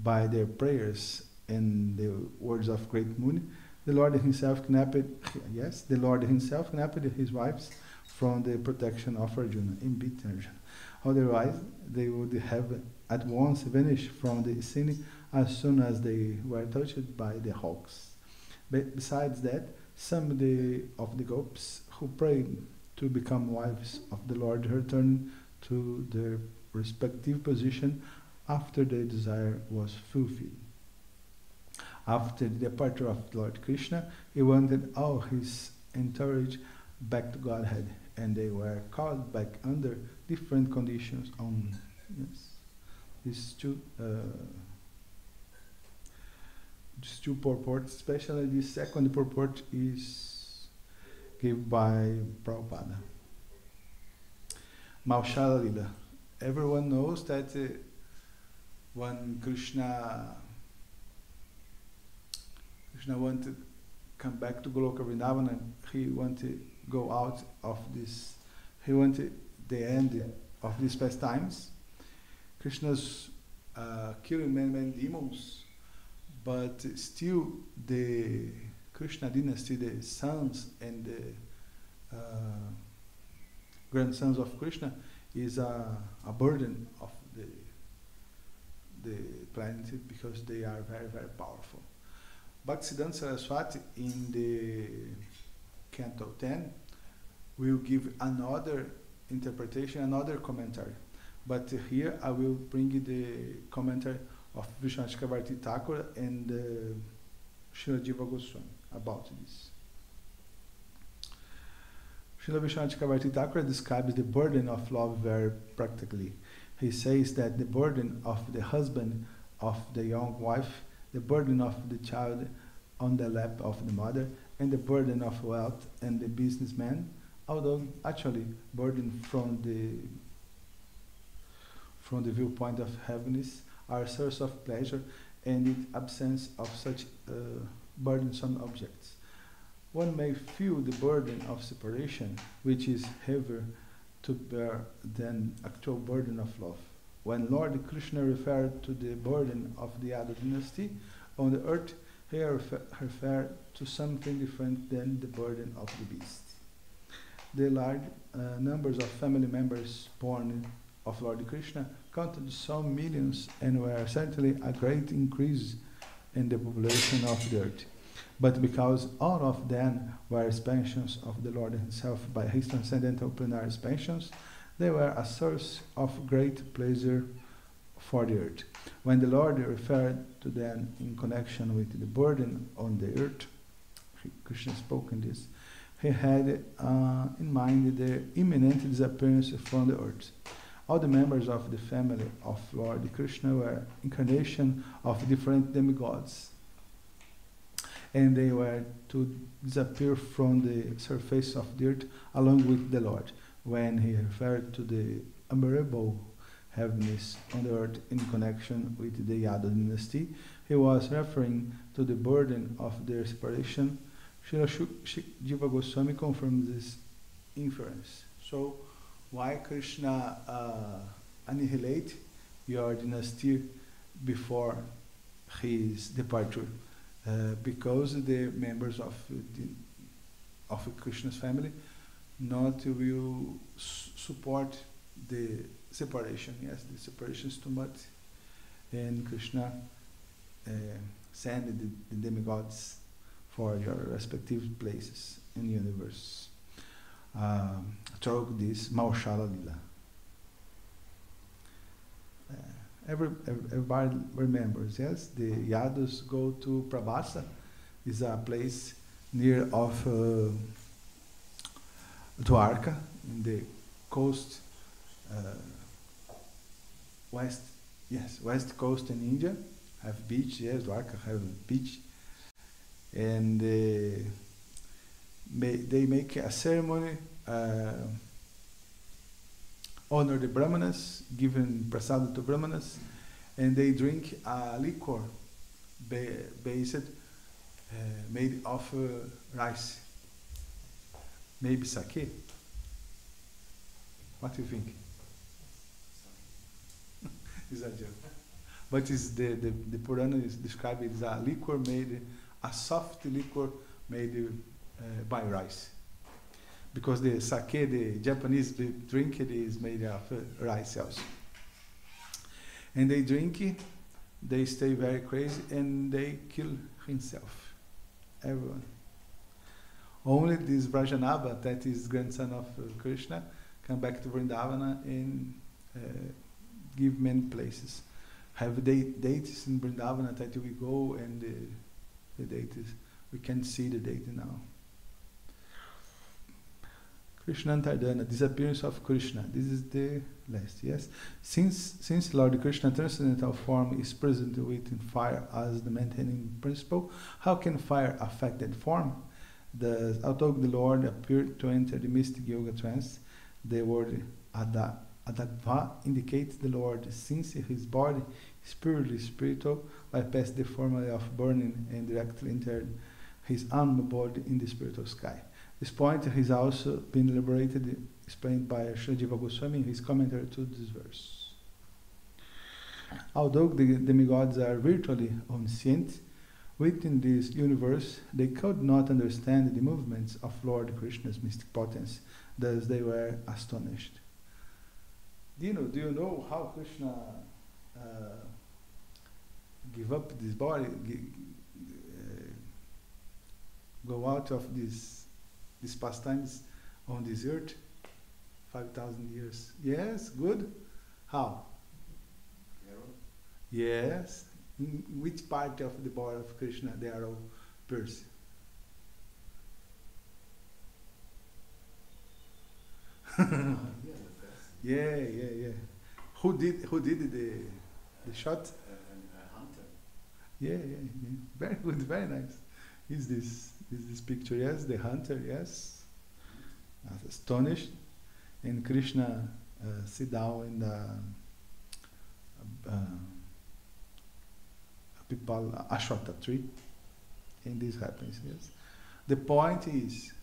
by their prayers and the words of great Muni. The Lord himself knapped his wives from the protection of Arjuna, in beat Arjuna. Otherwise, they would have at once vanished from the scene as soon as they were touched by the hawks. Besides that, some of the gopis who prayed to become wives of the Lord returned to their respective position after their desire was fulfilled. After the departure of Lord Krishna, he wanted all his entourage back to Godhead, and they were called back under different conditions on these two purports. Especially the second purport is given by Prabhupada. Maushala Lila. Everyone knows that when Krishna wanted to come back to Goloka Vrindavan, he wanted to go out of this, he wanted the end of these pastimes. Krishna's killing many demons, but still the Krishna dynasty, the sons and the grandsons of Krishna, is a burden of the planet because they are very, very powerful. Bhaktisiddhanta Saraswati in the Canto 10 will give another interpretation, another commentary. But here I will bring the commentary of Vishwanath Chakravarti Thakur and Srila Jiva Goswami about this. Srila Vishwanath Chakravarti Thakur describes the burden of love very practically. He says that the burden of the husband of the young wife, the burden of the child on the lap of the mother, and the burden of wealth and the businessman, although actually burden from the viewpoint of heaviness, are a source of pleasure, and in absence of such burdensome objects. One may feel the burden of separation, which is heavier to bear than actual burden of love. When Lord Krishna referred to the burden of the Yadu dynasty on the earth, he referred to something different than the burden of the beast. The large numbers of family members born of Lord Krishna counted some millions and were certainly a great increase in the population of the earth. But because all of them were expansions of the Lord himself by his transcendental plenary expansions, they were a source of great pleasure for the earth. When the Lord referred to them in connection with the burden on the earth, Krishna spoke in this, he had in mind the imminent disappearance from the earth. All the members of the family of Lord Krishna were incarnation of different demigods, and they were to disappear from the surface of the earth along with the Lord. When he referred to the unbearable heaviness on the earth in connection with the Yadu dynasty, he was referring to the burden of their separation. Srila Jiva Goswami confirms this inference. So, why Krishna annihilate your dynasty before his departure? Because the members of Krishna's family not will support the separation. Yes, the separation is too much, and Krishna sent the demigods for your respective places in the universe. Through this Maushala Lila. everybody remembers, yes? The Yadus go to Prabhasa, is a place near of Dwarka, in the coast, west coast in India, have beach, yes, Dwarka have beach, and they make a ceremony, honor the Brahmanas, giving prasad to Brahmanas, and they drink a liquor based, made of rice, maybe sake. What do you think? It's a joke. But it's the Purana is described as a liquor made, a soft liquor made by rice. Because the sake, the Japanese drink it is made of rice also. And they drink it, they stay very crazy, and they kill himself. Everyone. Only this Vrajanabha, that is grandson of Krishna, come back to Vrindavana and give many places. Have dates in Vrindavana that we go, and the date is, we can see the date now. Krishna Antardana, disappearance of Krishna. This is the last, yes? Since Lord Krishna transcendental form is present within fire as the maintaining principle, how can fire affect that form? Although the Lord appeared to enter the mystic yoga trance, the word Adagva indicates the Lord, since his body is purely spiritual, bypassed the formula of burning and directly entered his own body in the spiritual sky. This point has also been elaborated, explained by Srila Jiva Goswami in his commentary to this verse. Although the demigods are virtually omniscient, within this universe they could not understand the movements of Lord Krishna's mystic potency, thus they were astonished. Do you know how Krishna give up this body, go out of these pastimes on this earth? 5,000 years. Yes, good. How? Yes. In which part of the body of Krishna they are all pierced? Yeah. Who did the shot? A hunter. Yeah. Very good, very nice. Is this picture? Yes, the hunter. Yes, astonished, and Krishna sit down in the Ashwatha tree, and this happens. Yes, the point is,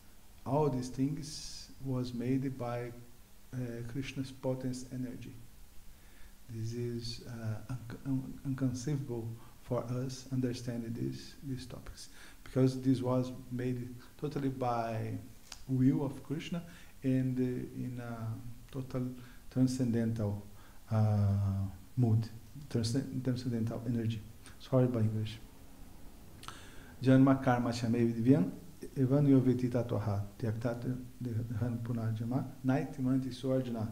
all these things was made by Krishna's potency energy. This is inconceivable for us understanding these topics, because this was made totally by will of Krishna and in a total transcendental mood, transcendental energy. Sorry by English. Janma karma chame vidyan evan yovetita toha tyaktat dehan punarjama naitimanti suarjana.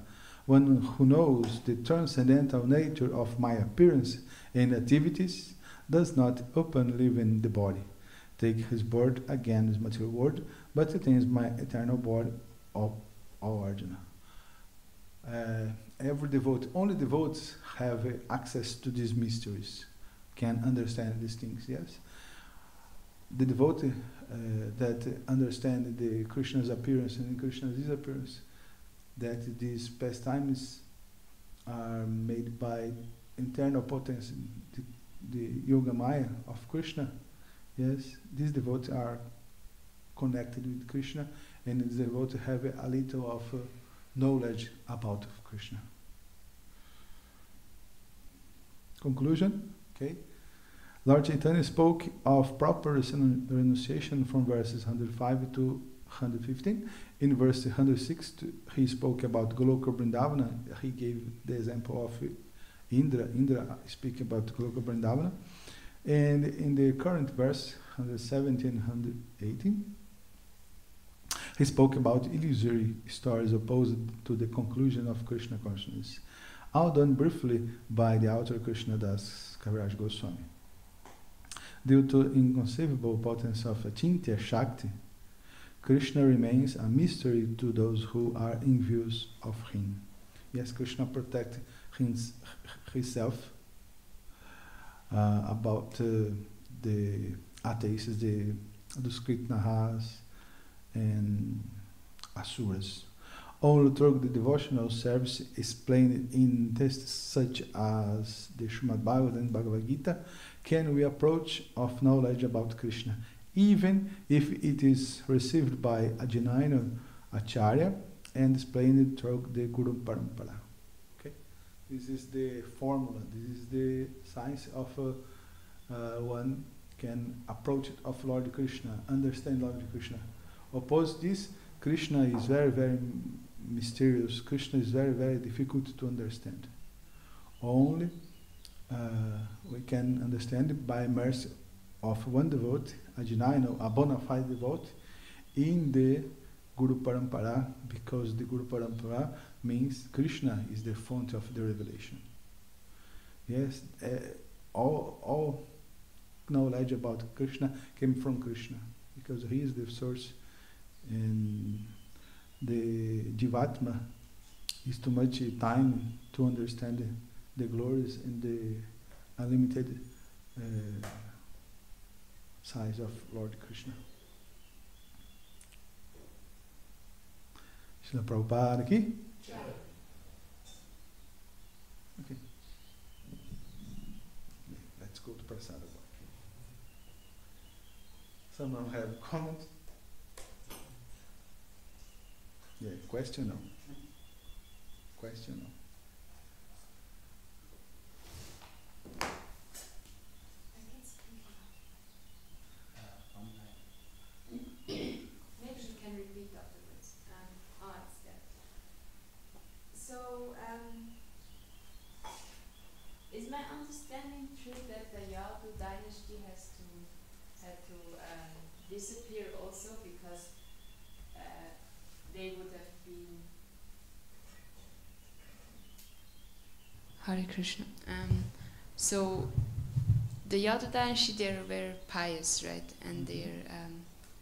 One who knows the transcendental nature of my appearance and activities does not openly live in the body, take his birth again as material world, but attains my eternal body of Arjuna. Every devotee, only devotees have access to these mysteries, can understand these things, yes? The devotee that understand the Krishna's appearance and Krishna's disappearance, that these pastimes are made by internal potency, the Yoga Maya of Krishna, yes, these devotees are connected with Krishna, and these devotees have a little of knowledge about Krishna. Conclusion, okay. Lord Chaitanya spoke of proper renunciation from verses 105 to 115. In verse 106, he spoke about Goloka Vrindavana. He gave the example of Indra. Indra speak about Goloka Vrindavana. And in the current verse, 117 and 118, he spoke about illusory stories opposed to the conclusion of Krishna consciousness. all done briefly by the author Krishna Das Kaviraj Goswami. Due to inconceivable potency of Achintya Shakti, Krishna remains a mystery to those who are in views of him. Yes, Krishna protects himself about the atheists, the Duskritnahas and Asuras. Only through the devotional service explained in texts such as the Srimad Bhagavatam and Bhagavad Gita can we approach of knowledge about Krishna, even if it is received by a genuine Acharya and explained through the Guru Parampara. Okay? This is the formula, this is the science of one can approach it of Lord Krishna, understand Lord Krishna. Oppose this, Krishna is very, very mysterious. Krishna is very, very difficult to understand. Only we can understand it by mercy of one devotee, a genuine, a bona fide devotee, in the Guru Parampara, because the Guru Parampara means Krishna is the fount of the revelation. Yes, all knowledge about Krishna came from Krishna, because he is the source, and the Jivatma is too much time to understand the glories and the unlimited size of Lord Krishna. Srila Prabhupada aqui? Okay. Let's go to Prasada. Someone have a comment? Yeah, question no. Question no. Maybe you can repeat afterwards. It's there. So, is my understanding true that the Yadu dynasty had to disappear also because they would have been Hare Krishna. So the Yadu dynasty, they were pious, right? And they're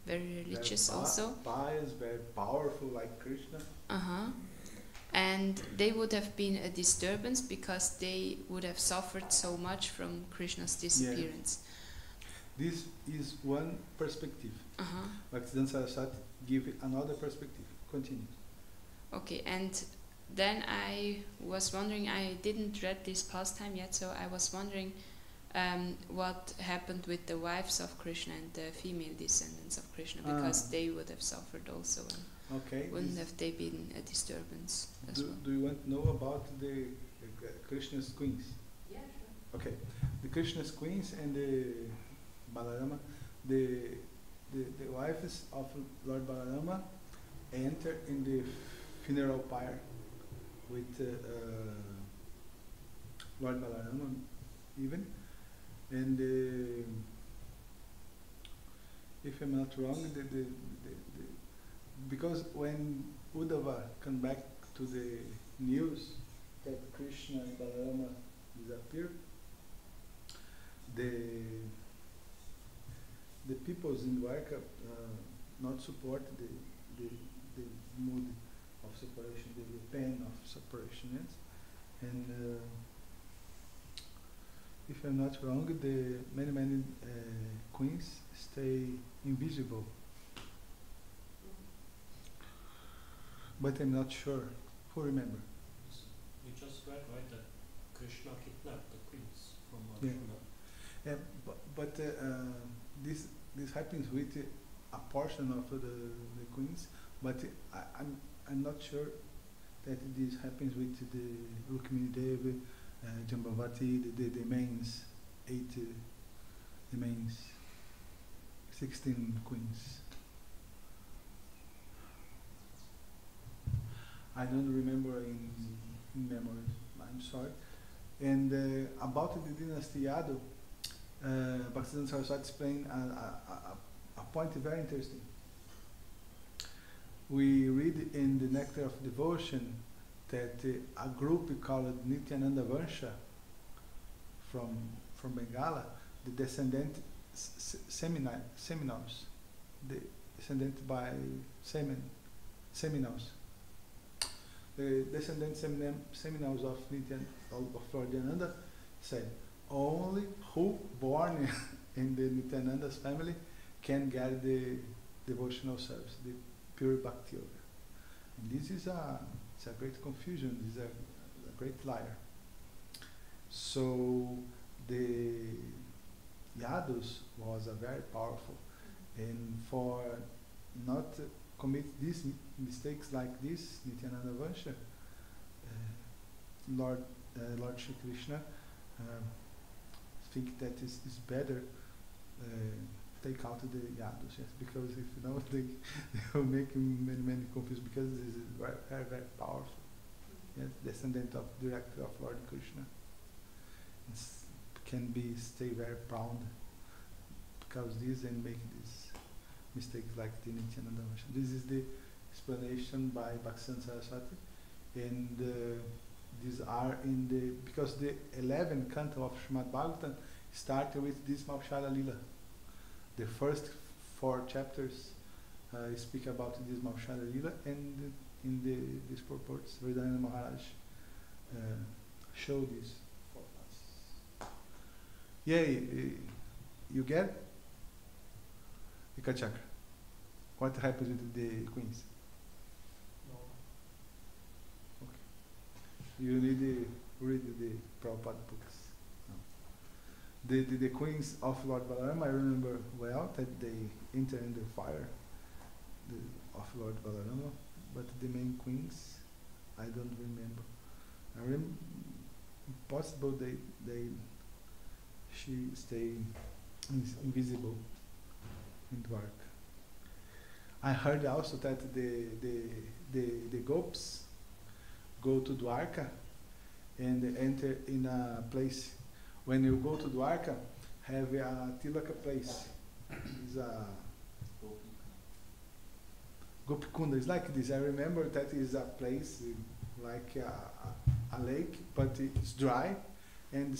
very religious also. Pious, very powerful, like Krishna. And they would have been a disturbance because they would have suffered so much from Krishna's disappearance. Yeah. This is one perspective. Bhaktisiddhanta Saraswati give another perspective. Continue. Okay, and then I was wondering, I didn't read this pastime yet, so I was wondering what happened with the wives of Krishna and the female descendants of Krishna, because they would have suffered also. Okay. Wouldn't have they been a disturbance as well? Do you want to know about the Krishna's queens? Yeah, sure. Okay. The Krishna's queens and the Balarama, the wives of Lord Balarama enter in the funeral pyre with Lord Balarama even, and if I'm not wrong, because when Uddhava come back to the news that Krishna and Balarama disappeared, the peoples in Dwarka not support the mood of separation, the pain of separation, yes? And if I'm not wrong, the many queens stay invisible. But I'm not sure. Who remember? You just read, right, that Krishna kidnapped the queens from Arjuna. Yeah, but this happens with a portion of the queens, but I'm not sure that this happens with the Rukmini Devi, Jambavati, the mains, the mains, 16 queens. I don't remember in memory. I'm sorry. And about the dynasty Yadu, Bhaktisiddhanta Saraswati explained a point very interesting. We read in the Nectar of Devotion that a group called Nityananda Vansha from Bengala, the descendant Seminoles, the descendant by Seminoles, the descendant Seminoles of Lord Nityananda said, only who born in the Nityananda's family can get the devotional service, the pure bhakti yoga. And this is it's a great confusion. This is a great liar. So the Yadus was a very powerful, and for not commit these mistakes like this, Nityananda Vansha, Lord Shri Krishna think that is better take out the Yadus, yes, because if you know they will make many confused, because this is very powerful. Yes, descendant of directly of Lord Krishna. Can be stay very proud because this and make this mistakes like the Nityananda Vansha. This is the explanation by Bhaktivedanta Saraswati, and these are in the, because the 11th canto of Srimad Bhagavatam started with this Maupshara Lila. The first 4 chapters speak about this Maupshara Lila, and in these purports, Vedanta Maharaj showed this for us. Yeah, you get Ikachakra. What happens with the queens? No. Okay. You need to read the Prabhupada books. No. The queens of Lord Balaram, I remember well that they enter in the fire of Lord Balarama, but the main queens, I don't remember. Possible she stay invisible in Dwarka. I heard also that the gopis go to Dwarka and enter in a place. When you go to Dwarka, have a Tilaka place. It's a Gopikunda. It's like this. I remember that is a place like a lake, but it's dry, and the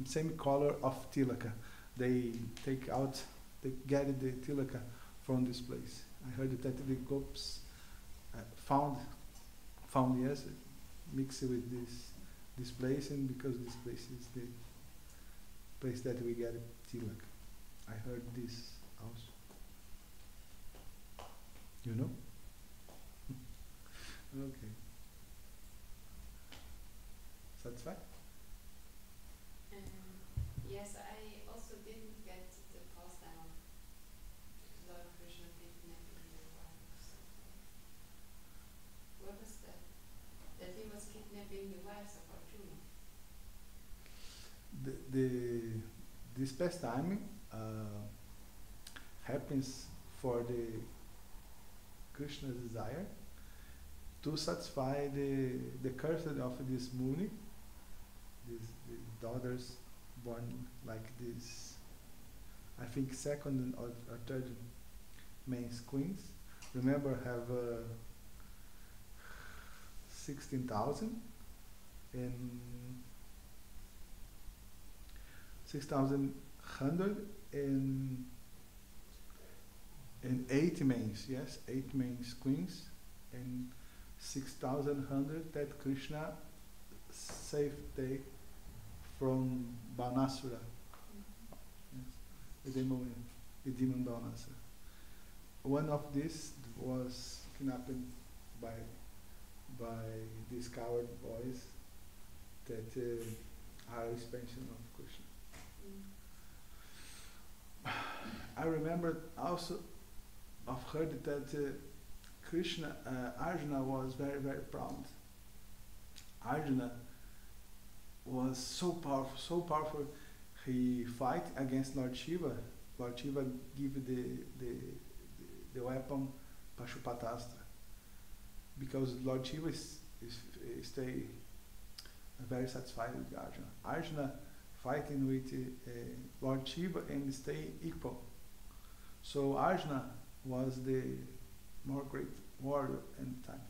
same color of Tilaka. They get the Tilaka from this place. I heard that the gopis found yes, mixed with this place, and because this place is the place that we get Tilaka. I heard this also. You know? Okay. Satisfied? Yes, I also didn't get the pastime of Lord Krishna kidnapping the wives. What was that? That he was kidnapping the wives of Arjuna. This pastime happens for the Krishna's desire to satisfy the curse of this Muni, the daughters born like this, I think second or third main queens. Remember, have 16,000 and 6,100 and 8 mains, yes, 8 main queens, and 6,100 that Krishna saved they from Banasura, yes, the demon Banasura. One of these was kidnapped by these coward boys that are expansion of Krishna. I remember also I've heard that Krishna, Arjuna was very proud. Arjuna was so powerful. He fight against Lord Shiva. Lord Shiva give the weapon Pashupatastra, because Lord Shiva stay very satisfied with Arjuna. Arjuna fighting with Lord Shiva and stay equal. So Arjuna was the more great warrior in time.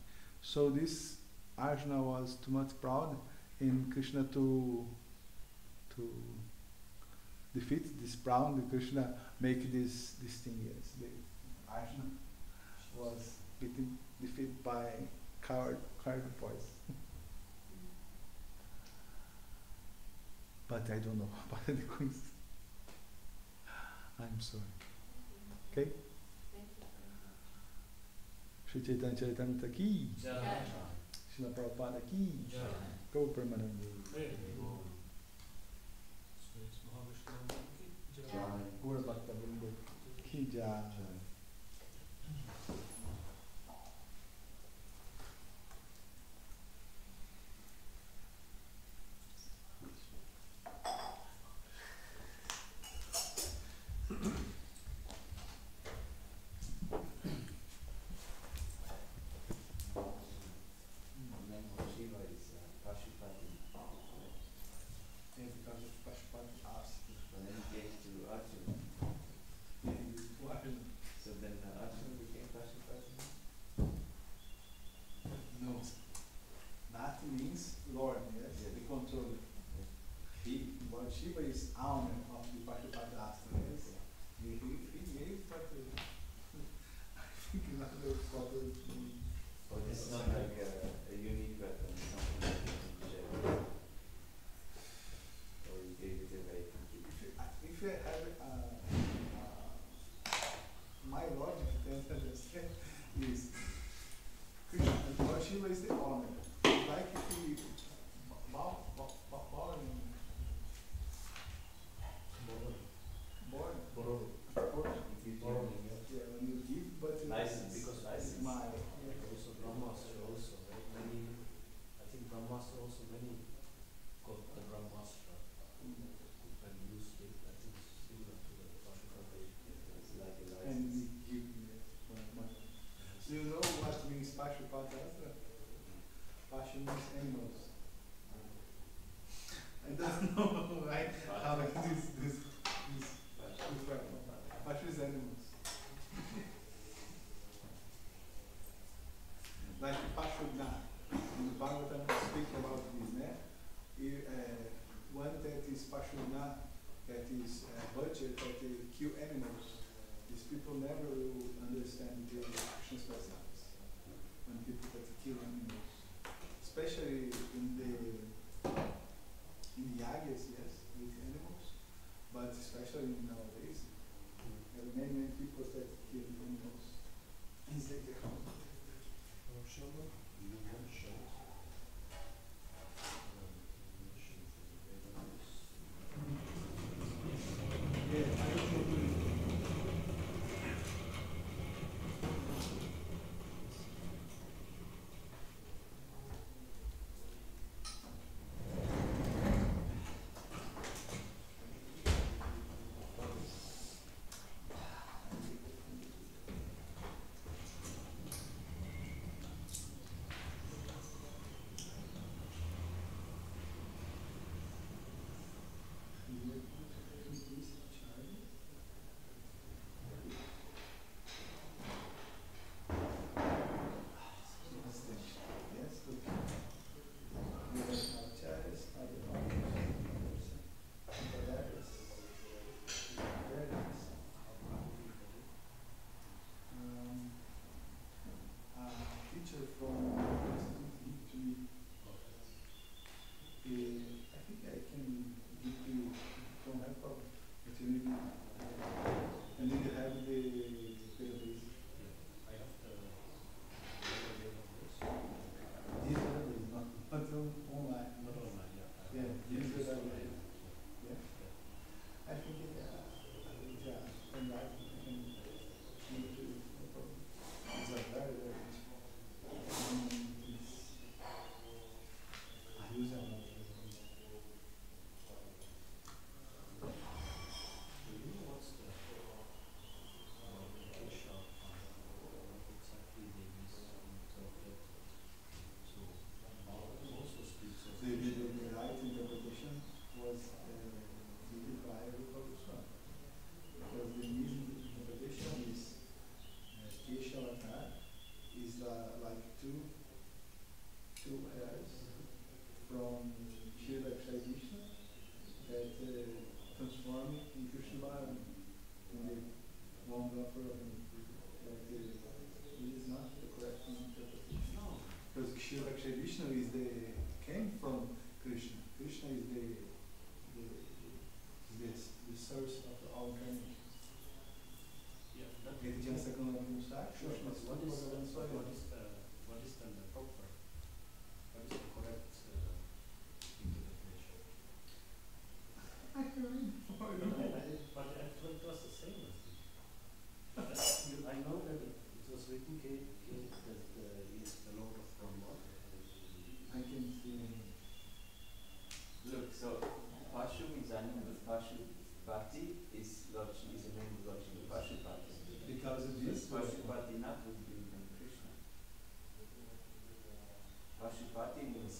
So this Arjuna was too much proud in Krishna to defeat this proud. Krishna make this thing. Yes, the Arjuna was defeated by coward boys. But I don't know about the queens. I'm sorry. Okay? Shri Chaitanya Charitamrita ki, Srila Prabhupada ki, Go Permanandi. Maha Krishna Gaur Bhakta Vrinda ki jai. Shiva is owner of the Pashupata yes. He gave that I think another proper But it's not like a unique weapon, something that you can share. Or you gave it away completely. If you have my logic to understand is Krishna, Lord Shiva is the owner. Like if he yeah, when you give, but license, because license. It's my also Brahmaster also, right? Many, I think Brahmaster also many got the Brahmastra and used it. I think it's similar to the Pashupata. It's like a and license. give me my. So you know what means Pashupata? Pashu means animals. I don't know right how this Pashu is animals. Like Pashugna. In the Bhagavatam we speak about this, né? One that is Pashugna, that is butcher, that kill animals. These people never will understand the Krishna's presence. When people that kill animals. Especially in the yagas, yes, with animals, but especially nowadays, there are many people that kill animals inside their home. two hairs from Shri Krishna that transform in Krishna in the womb of Ravana. But it is not the correct interpretation. No. Because Shri Vishnu is came from Krishna. Krishna is the source of all incarnations. Yeah, that Ele tinha essa concepção. sure, but what is then the proper? What is the correct interpretation? I can read for you. But I thought it was the same as this. I know that it was written that he is the Lord of Brahma. I can see. Look, so Pashu means animal. Pashupati is Lakshmi, is a name of Lakshmi. Pashupati. Because of this, Pashupati not would be in Krishna. Pashupati means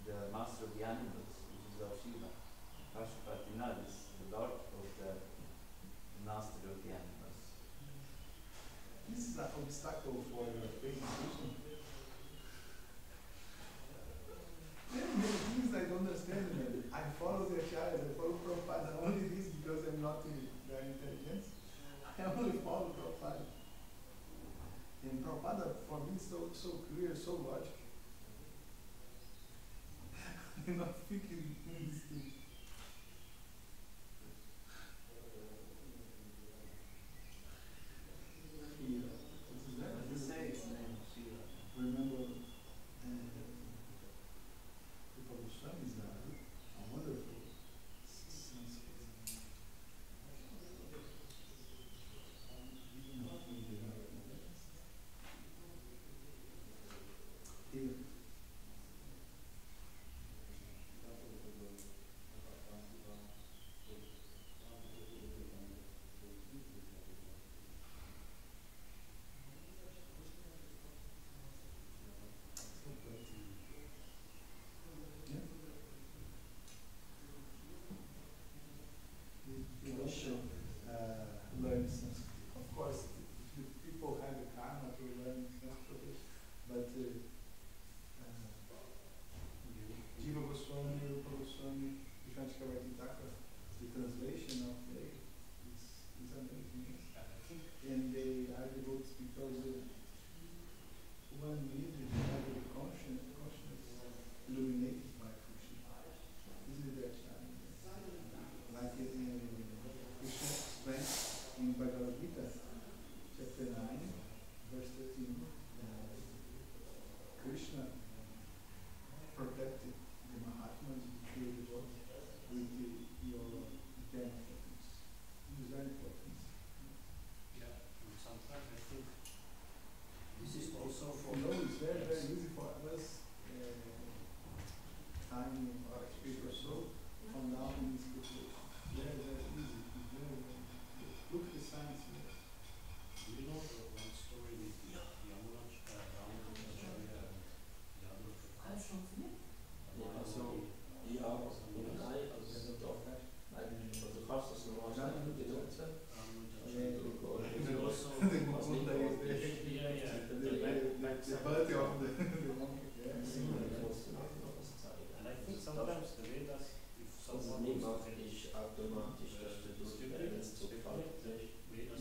the master of the animals, which is Lord Shiva. Pashupati not is the Lord of the master of the animals. this is an obstacle for faith in Krishna. There are many things I don't understand. Man. I follow the acharyas, I follow Prabhupada only this because I'm not very intelligent. I only follow Prabhupada. And Prabhupada for me is so clear, so logical. I'm not thinking in this thing. Shiva. What is that? What does it say? Its name, Shiva. Remember, Rupa Goswami is a wonderful Sanskrit. Here. You also learn Sanskrit. Of course, the people have the karma to learn Sanskrit, but Jiva Goswami, Rupa Goswami, Vishwantika Vaitaka, the translation of it is amazing. And they are the books because one needs to have the consciousness illuminated by Krishna. This is their challenge. Like in Krishna explains in Bhagavad Gita, chapter 9, verse 13, Krishna protected the Mahatmas, the created world, with your eternal focus. This is very important. Yeah, and sometimes I think this is also for It's very, very easy for us, time or speaker so, from now in this situation. Very, very easy. It's very, very easy. Look at the science here. Do you know one story with Yamunacharya and the other Also, ja, nein, also es sind auch eigentlich, also fast das normale Gesetze. And also, Was nicht auch The quality of the monkey. and I think sometimes the Vedas, if Also someone nie wants macht to nicht automatisch, dass du distribute durchwählst, so Vedas falsch. Vedas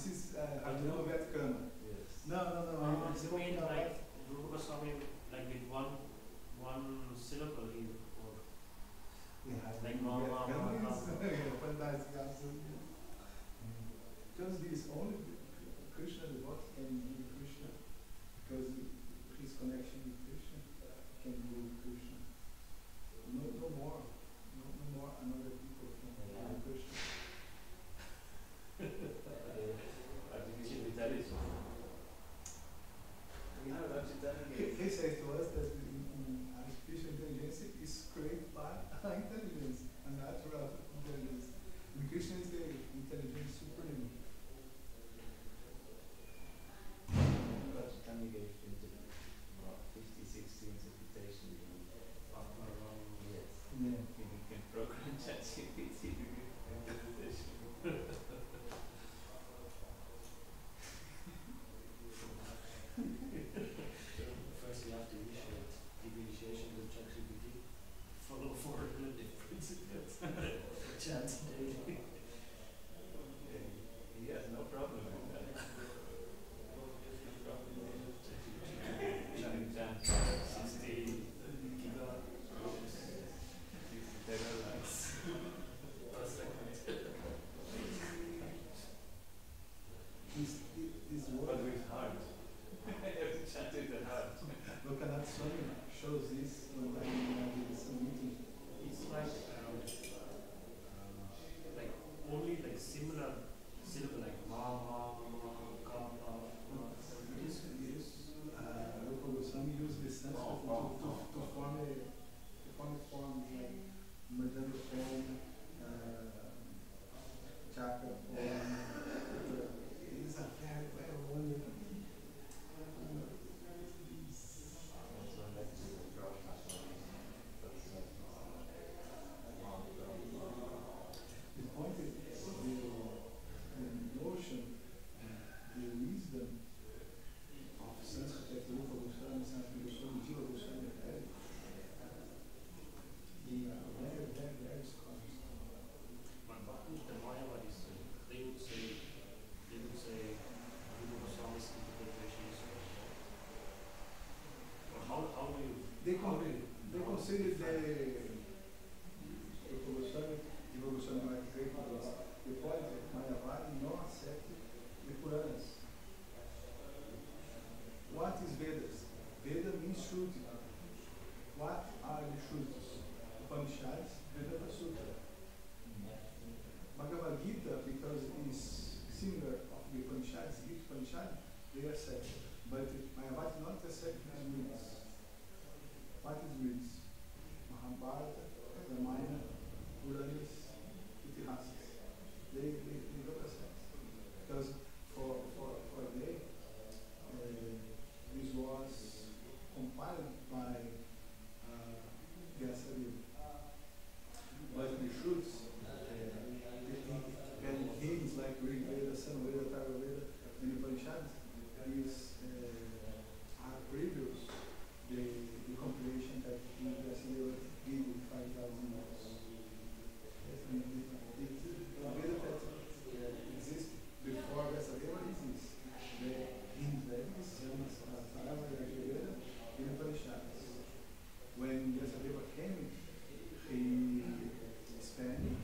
This is Radhuna Vatikana. Yes. No. I'm You spoken mean about. like Rupa Goswami, like with one syllable here, or Yeah, like Vatikana Mama, is fantastic, absolutely. Just this, only Krishna devotee can be Krishna, because his connection with Krishna can be with Krishna. No more. No more another people can be Krishna. Artificial intelligence. You know, don't you tell me? He says to us that artificial intelligence is created by intelligence, a natural intelligence. And Krishna is the intelligence supreme. But then you gave 50, 60 interpretation. Yes. Yeah. You can program ChatGPT to give interpretation. first you have to give initiation to ChatGPT, follow four good principles, chat daily. He has no problem with that. Chan 60 gigabytes, 60 terabytes per second. This But word, with heart. Every chat with the heart. Lokanath Swami shows this when in some meeting. It's like only like similar syllable like mama, kappa. Yes, Rupa Goswami used the Sanskrit to form a form like Madhya form, Chakra form. It is a very, very wonderful. Also, let's do the drop. The point is the notion, the wisdom of Sanskrit that Rupa Goswami, Sanskrit Goswami, Jiva Goswami had, very, very, very scholars. But the Mayavadis, they would say Rupa Goswami's interpretation is correct. Or how do you? They consider the Rupa Goswami, Jiva Goswami are great ones. The point that Mayavadi not accepted the Puranas. What is Vedas? Veda means Shruti. What are the Shrutis? Upanishads, Vedanta Sutra. Bhagavad Gita, because it is similar of the Upanishads, Gita Upanishad, they accept. But Mayavadi not accept these reads. What is reads? Mahabharata, Ramayana, Puranas, Itihasas. They don't accept. Because for they, this was compiled by Dasa. But the Shrutis, and hymns like Rig Veda, Samveda, Atharva Veda, and Upanishads, these are previous the compilation that Dasa gave 5,000 years. The Veda that exists before Dasa exists. The hymns that exist, Atharva Veda, and Upanishads. When Dasa came, he expanded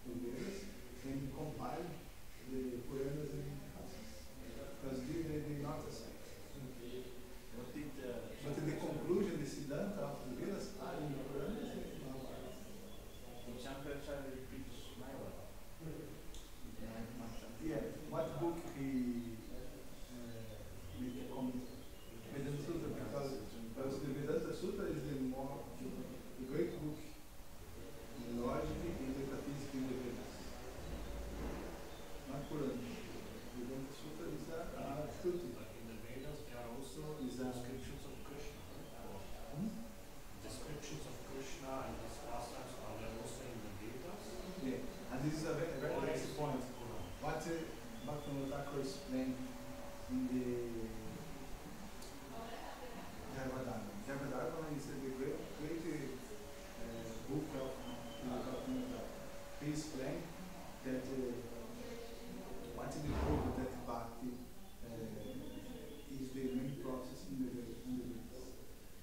the Vedas and compiled the Puranas and Itihasas. Because they not accept. What did But in the conclusion, the Siddhanta of the Vedas are in the Puranas and Mahabharata. Shankaracharya preach Mayavada? Yeah, what book he made a comment? Vedanta Sutra, because the Vedanta Sutra is the great book in logic and metaphysics in the Vedas. Not Purana. Vedanta Sutra is a Shruti. But in the Vedas there are also Is a- descriptions of Krishna. Descriptions of Krishna and his pastimes are there also in the Vedas? Yeah, and this is a very, very Or nice is it point. Purana? What Bhaktivinoda Thakur explained in the Dharmadharma is the great book of Bhaktivinoda Thakur. He explained that what they prove that bhakti is the main process in the Vedas.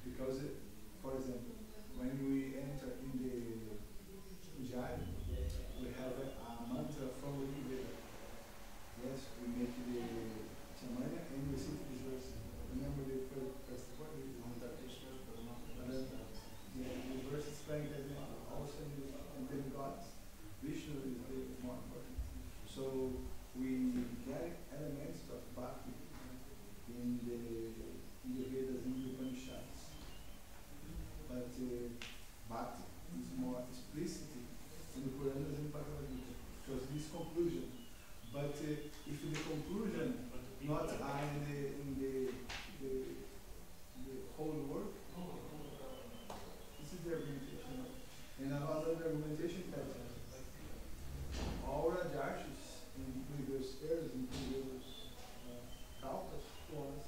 Because, for example, when we enter in the Jai, we have a mantra from the Veda. Yes, we make the Chamanya and we recite this verse. Remember the first word? Maha Krishna, Yeah, the verse is explained that also and then God's Vishnu is the more important. So we get elements of bhakti in the Vedas, in the Upanishads. But bhakti is more explicit in the Puranas and Bhagavad Gita. Because this conclusion. But if the conclusion not are in the whole work, this is the argumentation. And another argumentation that all Rajarshis in previous eras, in previous kalpas, was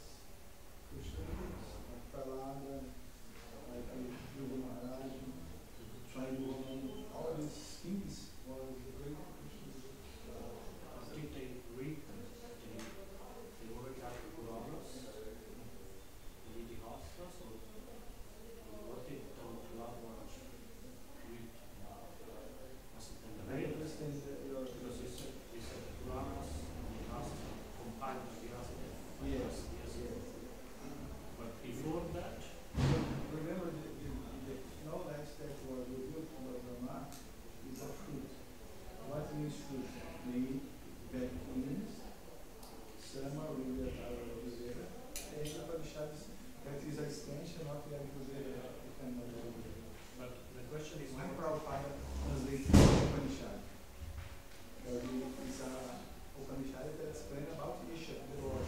Krishnas, like Prahlada, like Dhruva Maharaj, Swayambhuva, all these kings was great Krishnas. Did they read them? They already had the Puranas, the Idihasas, or what did the Puranas read? Was it in the I Vedas? understand your Because you said the Puranas, Idihasas, compiled by Vyasa. yes. But before that, Remember the knowledge that was revealed from Brahma is a fruit. What means fruit? Meaning that means Sama, Riya, Tara, Vivera, and Upanishads, that is an extension of the Vivera. but the question is Why not Prabhupada translates Upanishad? Because it's a Upanishad that explains about Isha, the Lord.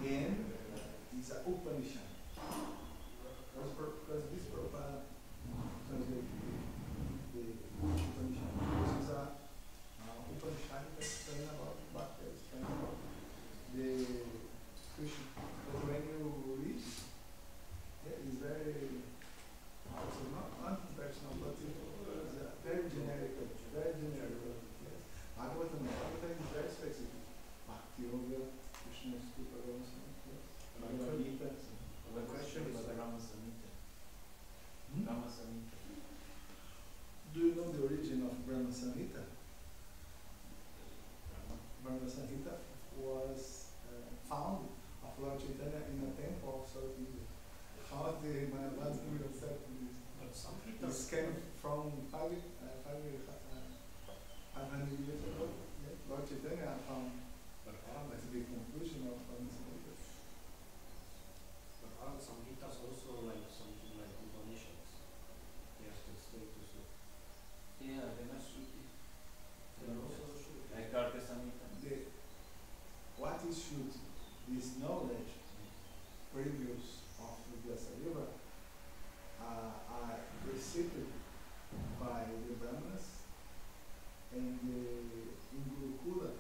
And it's a Upanishad. Because this Prabhupada translates the Upanishad. Because it's a Upanishad that explains about Bhakti, explains about the Krishna. But when you read, it's very, also not impersonal, but it's very generic. Very generic. Yes. Bhagavatam is very specific. Bhakti Yoga, Krishna Stupa Ramasa. Bhagavad Gita. The question is the Rama Samhita. Rama Samhita. Do you know the origin of Brahma Samhita? Brahma Samhita was found of Lord Chaitanya in a temple of South India. How the Manavas will accept this? but some It people came from 500 years ago. Yes. Lord Chaitanya found but that's the conclusion of Brahma Samhita. are Samhitas also like something like Upanishads? They have the status of Yeah, they must Shruti. they are also Shruti. Like Karka Samhita. What is Shruti? This knowledge previous of the Vyasadeva are received by the Brahmanas and in Gurukula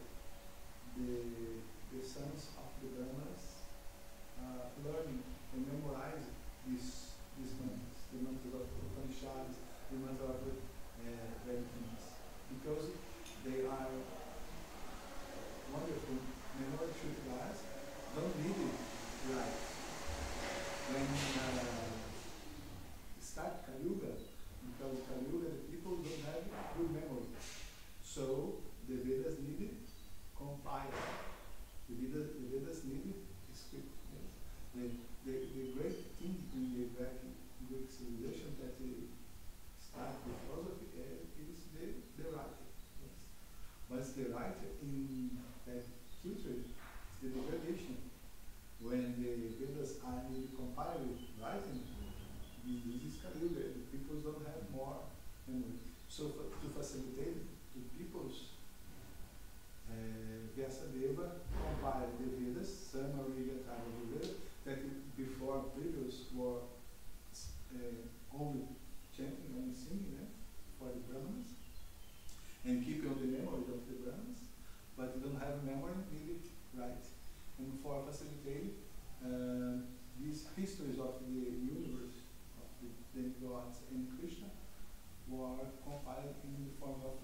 the sons of the Brahmanas learning and memorize these mantras, the mantras of Upanishads, the mantra of Vedantins, because they are wonderful memory class, don't need it right. When start Kali Yuga, because Kali Yuga the people don't have good memory, so the Vedas needed compile. The Vedas needed script. Yes. The great thing in the Greek civilization that start the philosophy is the writer. Yes. But the writer in that culture is the degradation. When the Vedas are compiled writing, this is Kali Yuga. The people don't have more memory. So to facilitate to people's Vyasadeva compiled the Vedas, Sama, Riga, Tara, Vivera, that before previous were only chanting and singing for the Brahmanas and keeping on the memory of the Brahmanas, but they don't have memory, need it right. And for facilitate these histories of the universe, of the demigods and Krishna, were compiled in the form of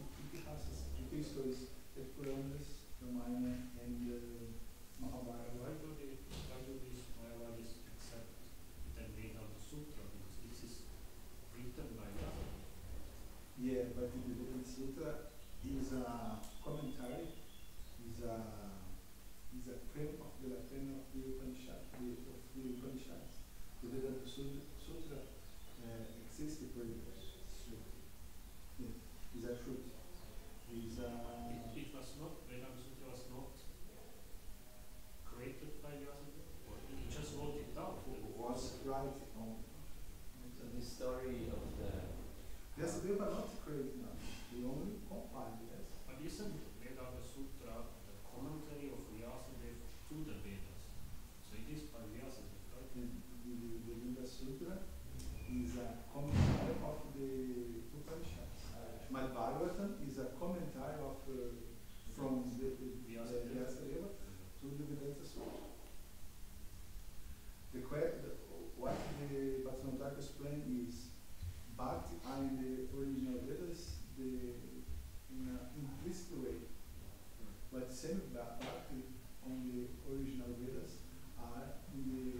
same bhakti on the original Vedas are in the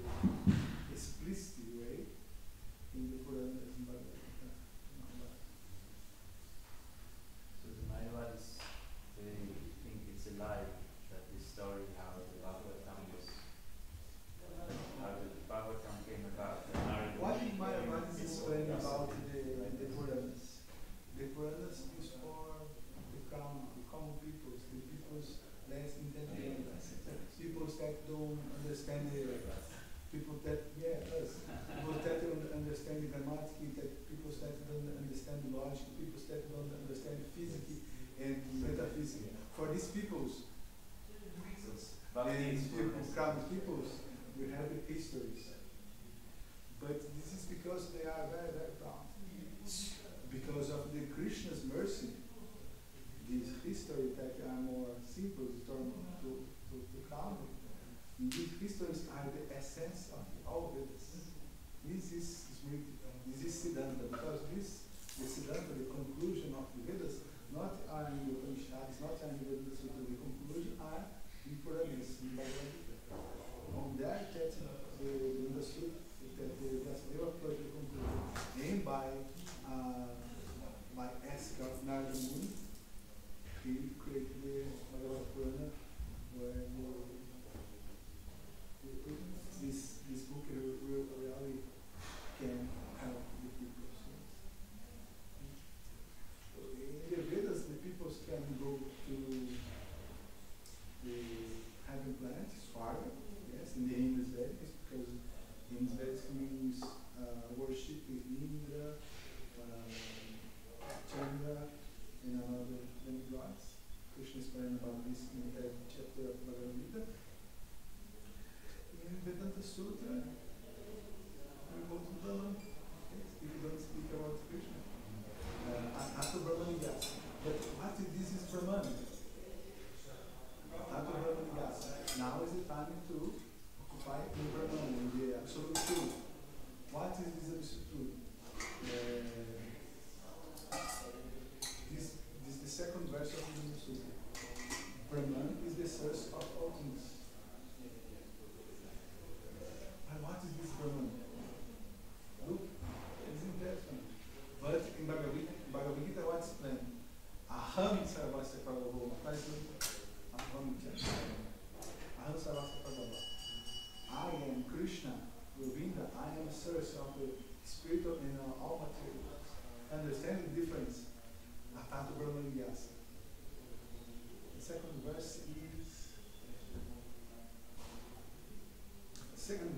explicit way in the Puranas and Bhagavad Gita. So the Mayavadis, they think it's a lie that this story how the Bhagavatam was, how the Bhagavatam came about. What did Mayavadis explain about the Puranas? The Puranas is for the common peoples, the peoples less intelligent, peoples that don't understand the people that people that don't understand the grammatics, that people that don't understand the logic, people that don't understand physics and metaphysics. For these peoples, and common peoples, we have the histories. But this is because they are very, very proud. Because of the Krishna's mercy, this history that are more simple to count. These histories are the essence of all Vedas. This is Siddhanta, because the Siddhanta, the conclusion of the Vedas, not are in the Upanishads, not are in the Vedas, the conclusion are in Puranas, in Bhagavad Gita. On that, the understood that the Dasa approach the conclusion, and by ask of Narada Muni, he created the Bhagavad Purana, where this book really can help the people. So in the Vedas, the people can go to the heaven planet, Swarga, yes, in the English Vedic, because English Vedic means worship Indra, Chandra, and another demigods. Krishna explained about this in the third chapter of Bhagavad Gita. In Vedanta Sutra, we go to Brahman. Yes, if you don't speak about Krishna. After Brahman, yes. But what is this is Brahman? After Brahman, yes. Now is the time to occupy in Brahman, in the absolute truth. What is this absolute truth? This is the second verse of the Sutra. Brahman is the source of all things. And what is this Brahman? Look, it's interesting. But in Bhagavad Gita, what's explained? Aham sarvasya prabhu. Aham sarvasya prabhu. I am Krishna, Govinda. I am a source of the spiritual and all material. Understand the difference? Atatu Brahman Vyasa. The second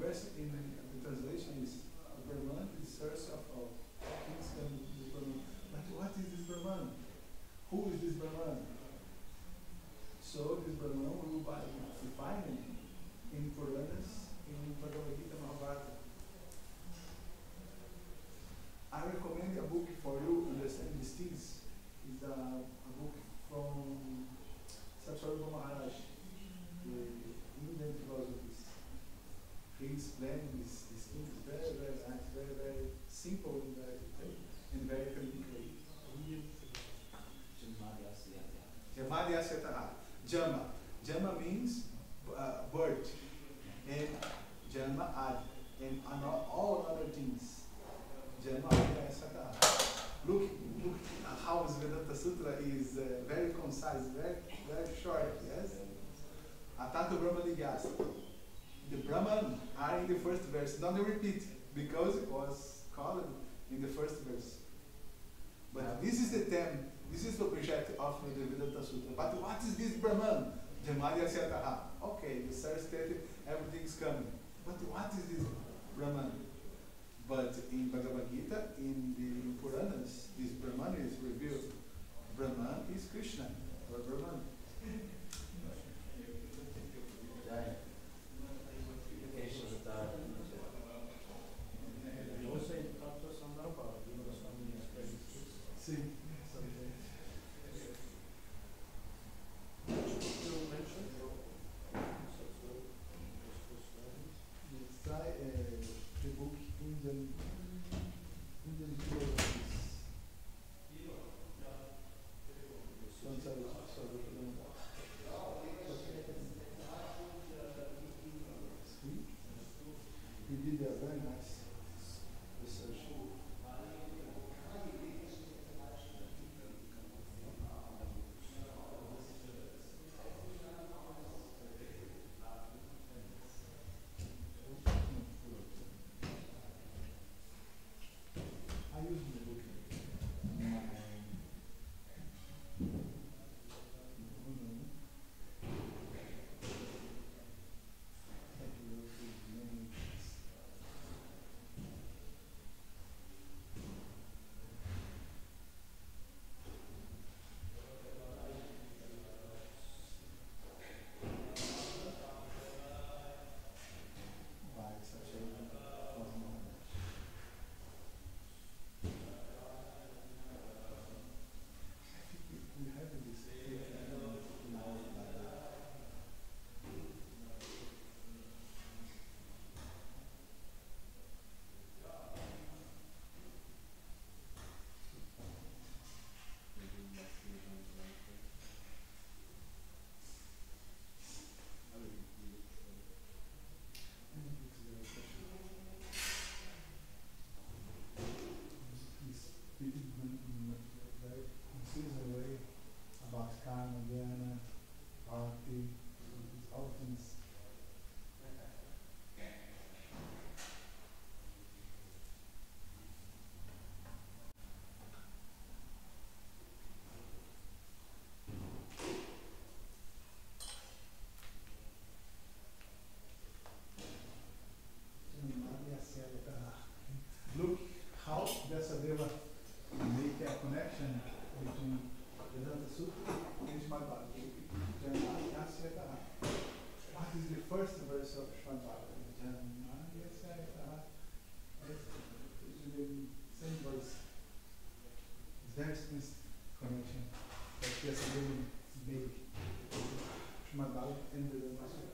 verse in the translation is Brahman is source of all. Things come to this Brahman. But what is this Brahman? Who is this Brahman? So this Brahman we will define him in Puranas, in Bhagavad Gita Mahabharata. I recommend a book for you to understand these things. It's a book from Satsvarga Maharaj, the Indian philosophers. He explained these things very, very nice, very, very simple and very complicated. Jama. Jama means bird. And Jama ad. And all other things. Look how the Vedanta Sutra is very concise, very, very short, yes? Atatu Brahmani Gyasa. The Brahman are in the first verse, not the repeat, because it was called in the first verse. But this is the theme, this is the project of the Vedanta Sutra. But what is this Brahman? Jamadya Syataha. Okay, the third state, everything's coming. But what is this Brahman? But in Bhagavad Gita, in the Puranas, this Brahman is revealed. Brahman is Krishna, or Brahman. Also in Tattva Sandarbha, Swami explains this. See. You mentioned Try the book Indian philosophies. Ramayana, Bhakti, all things. Look how Dasa make a connection between Vedanta Sutra and Srimad Bhagavatam. What is the first verse of Srimad Bhagavatam? It's the same verse. There's this connection that Dasa made Srimad Bhagavatam and Vedanta Sutra.